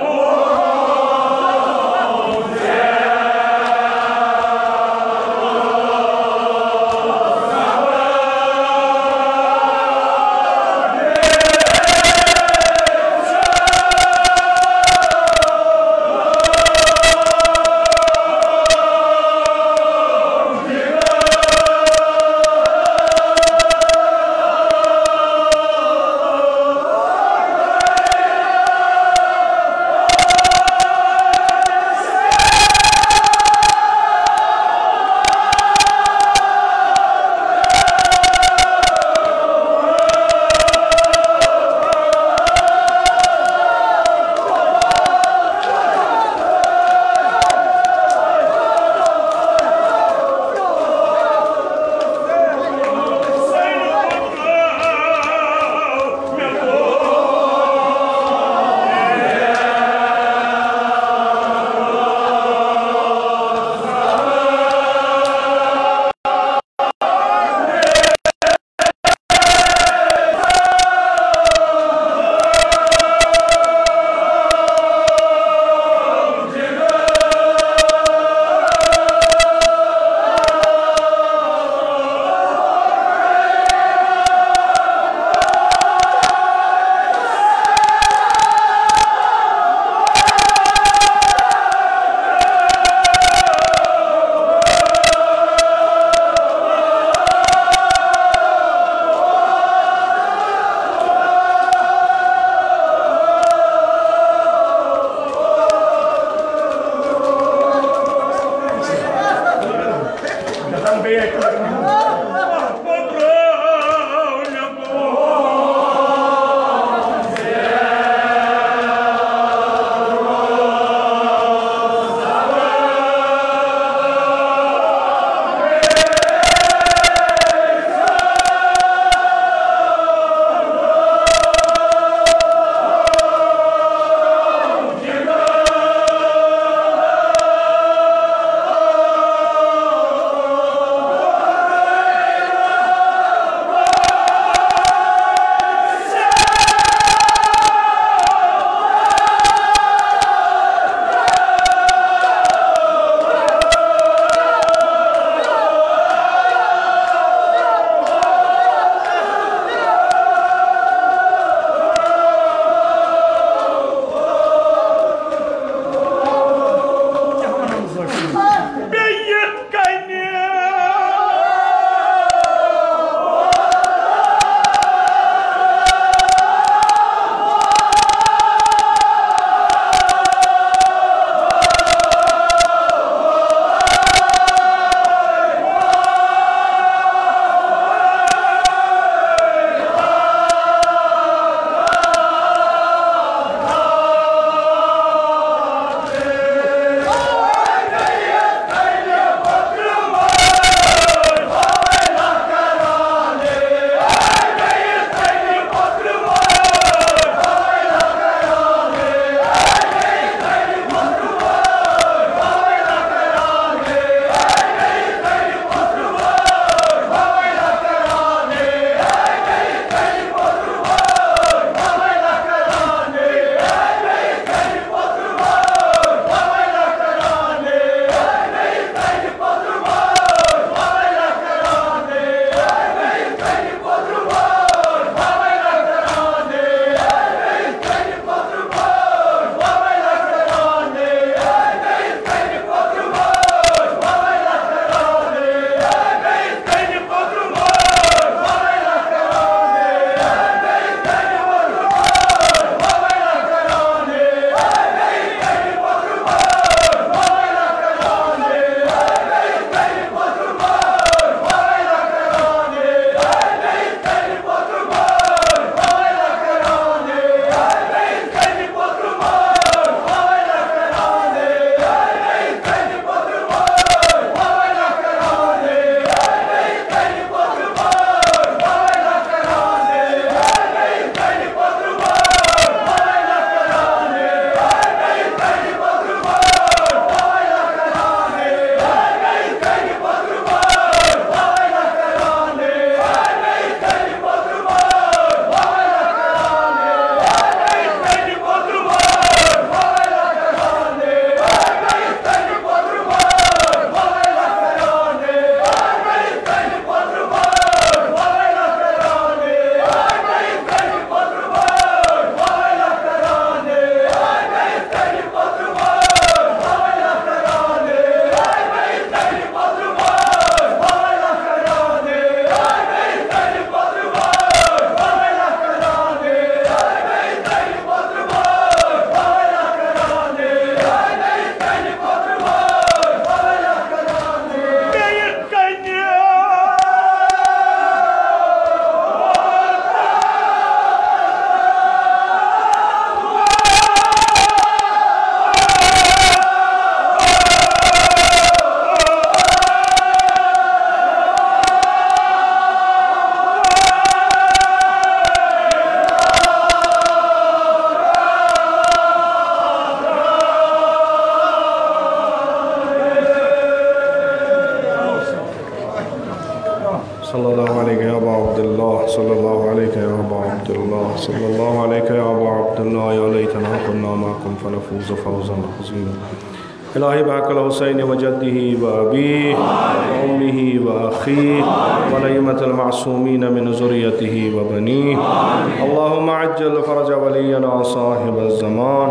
सल्लल्लाहु अलैहि या अबा अब्दुल्लाह सल्लल्लाहु अलैहि या अबा अब्दुल्लाह या लैतना कुन्ना माकुम फनफूज़ फौज़न अज़ीमा। इलाही बहक़ल हुसैन व जद्दिही व अबीही व उम्मिही व अख़ीही व लइमतिल मासूमीन मिन ज़ुर्रियतिही व बनीही। अल्लाहुम्मा अज्जिल फ़रज वलियना साहिबज़ ज़मान।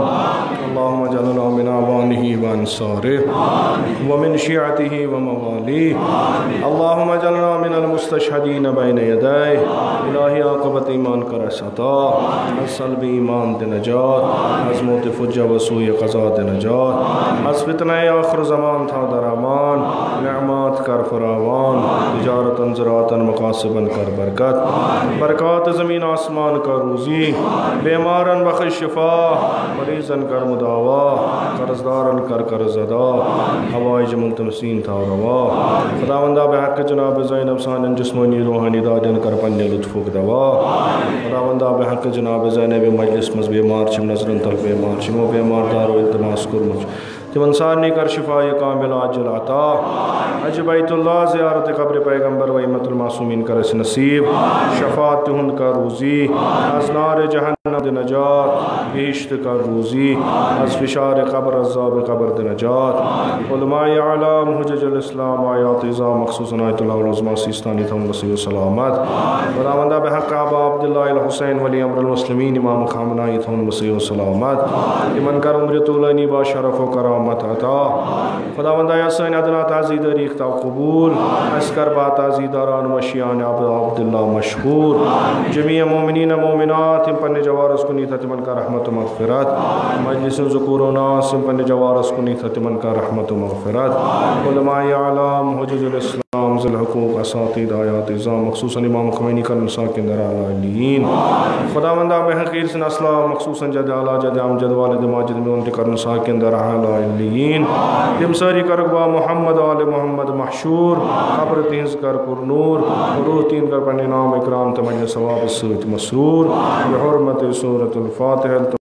अल्लाहुम्मा जअलना मिन अवानिही व अंसारिही व मिन शियअतिही व मवालीही। अल्लाहुम्मा जअलना मिनल मुस्तशहदीन बैन यदैहि। इलाही आक़िबत ईमान कर अता, असल भी ईमान दे नजात, अज़मत फ़ुज्जा व सूए क़ज़ा दे नजात, अस फितना आखिर ज़मान था दरामान, नेमात कर फरावान, तिजारतन ज़रातन मकासिबन कर बरकत, बरक़ात ज़मीन आसमान का रूज़ी, बेमारन बख़्श शिफा, मरीज़न कर मुदावा, कर्ज़दारन कर कर्ज़अदा, हवाइज मुल्तमसीन था रवा। खुदावंदा बहक़ जनाब ज़ैनब सानन जिस्मानी रूहानी दादन कर पन्ने लुत्फ़ुक दवा। खुदावंदा बहक़ जनाब ज़ैनब मजलिस मज़ बेमार छिम नज़रन तल बेमार छिमो बेमार दारो इल्तमास कुर्मुच तिमन सारनी कर शिफा कामिल आजिल अता। हज बैतुल्लाह ज़ियारत क़ब्र पैगम्बर व इम्मतुल मासूमीन कर नसीब, शफ़ाअत हुन का रूज़ी, अज़ नार जहन्नम दे नजात, बेहिश्त का रूज़ी, अज़ फ़िशार क़ब्र अज़ाब क़ब्र दे नजात। उलमाए आला मुहज्जिजुल इस्लाम आयात इज़ा मख़सूसन आयतुल उज़्मा सिस्तानी थम वसी सलामत। खुदावंदा बहक़ अबा अब्दुल्लाह अल हुसैन वली अम्रुल मुस्लिमीन इमाम ख़ामनाई थम वसी सलामत। इमन कर उम्र तूलनी बा शरफ़ व कराम मत अता। खुदावंदा यासन अदना ताज़ीद रीख्ता कबूल, अस्कर बा ताज़ीदारान मशियान अब्दुल्लाह मशहूर, जमीअ मोमिनीन मोमिनात पन्ने जवारस कुनी तिमन का रहमत व मग़फ़िरत, मजलिस ज़ुकूर नास पन्ने जवारस कुनी तिमन का रहमत व मग़फ़िरत। उलमाए आला मुहज्जिजुल इस्लाम ज़िल हुक़ूक़ असातिज़ आयात इज़ा मख़सूसन इमाम ख़ुमैनी का मसाकिन दर अलीन। खुदावंदा महक़ीर सन असला मख़सूसन जद आला जद अमजद वालिद माजिद में उनके कर मसाकिन दर अलीन। तिम सारी करगवा मोहम्मद आले मोहम्मद महशूर, क़ब्र तीज़ कर पुरनूर, रूह तीन कर पन्ने नाम इकराम तमन्ने सवाब सूरत मसरूर, बिहुर्मत सूरतुल फ़ातिहा।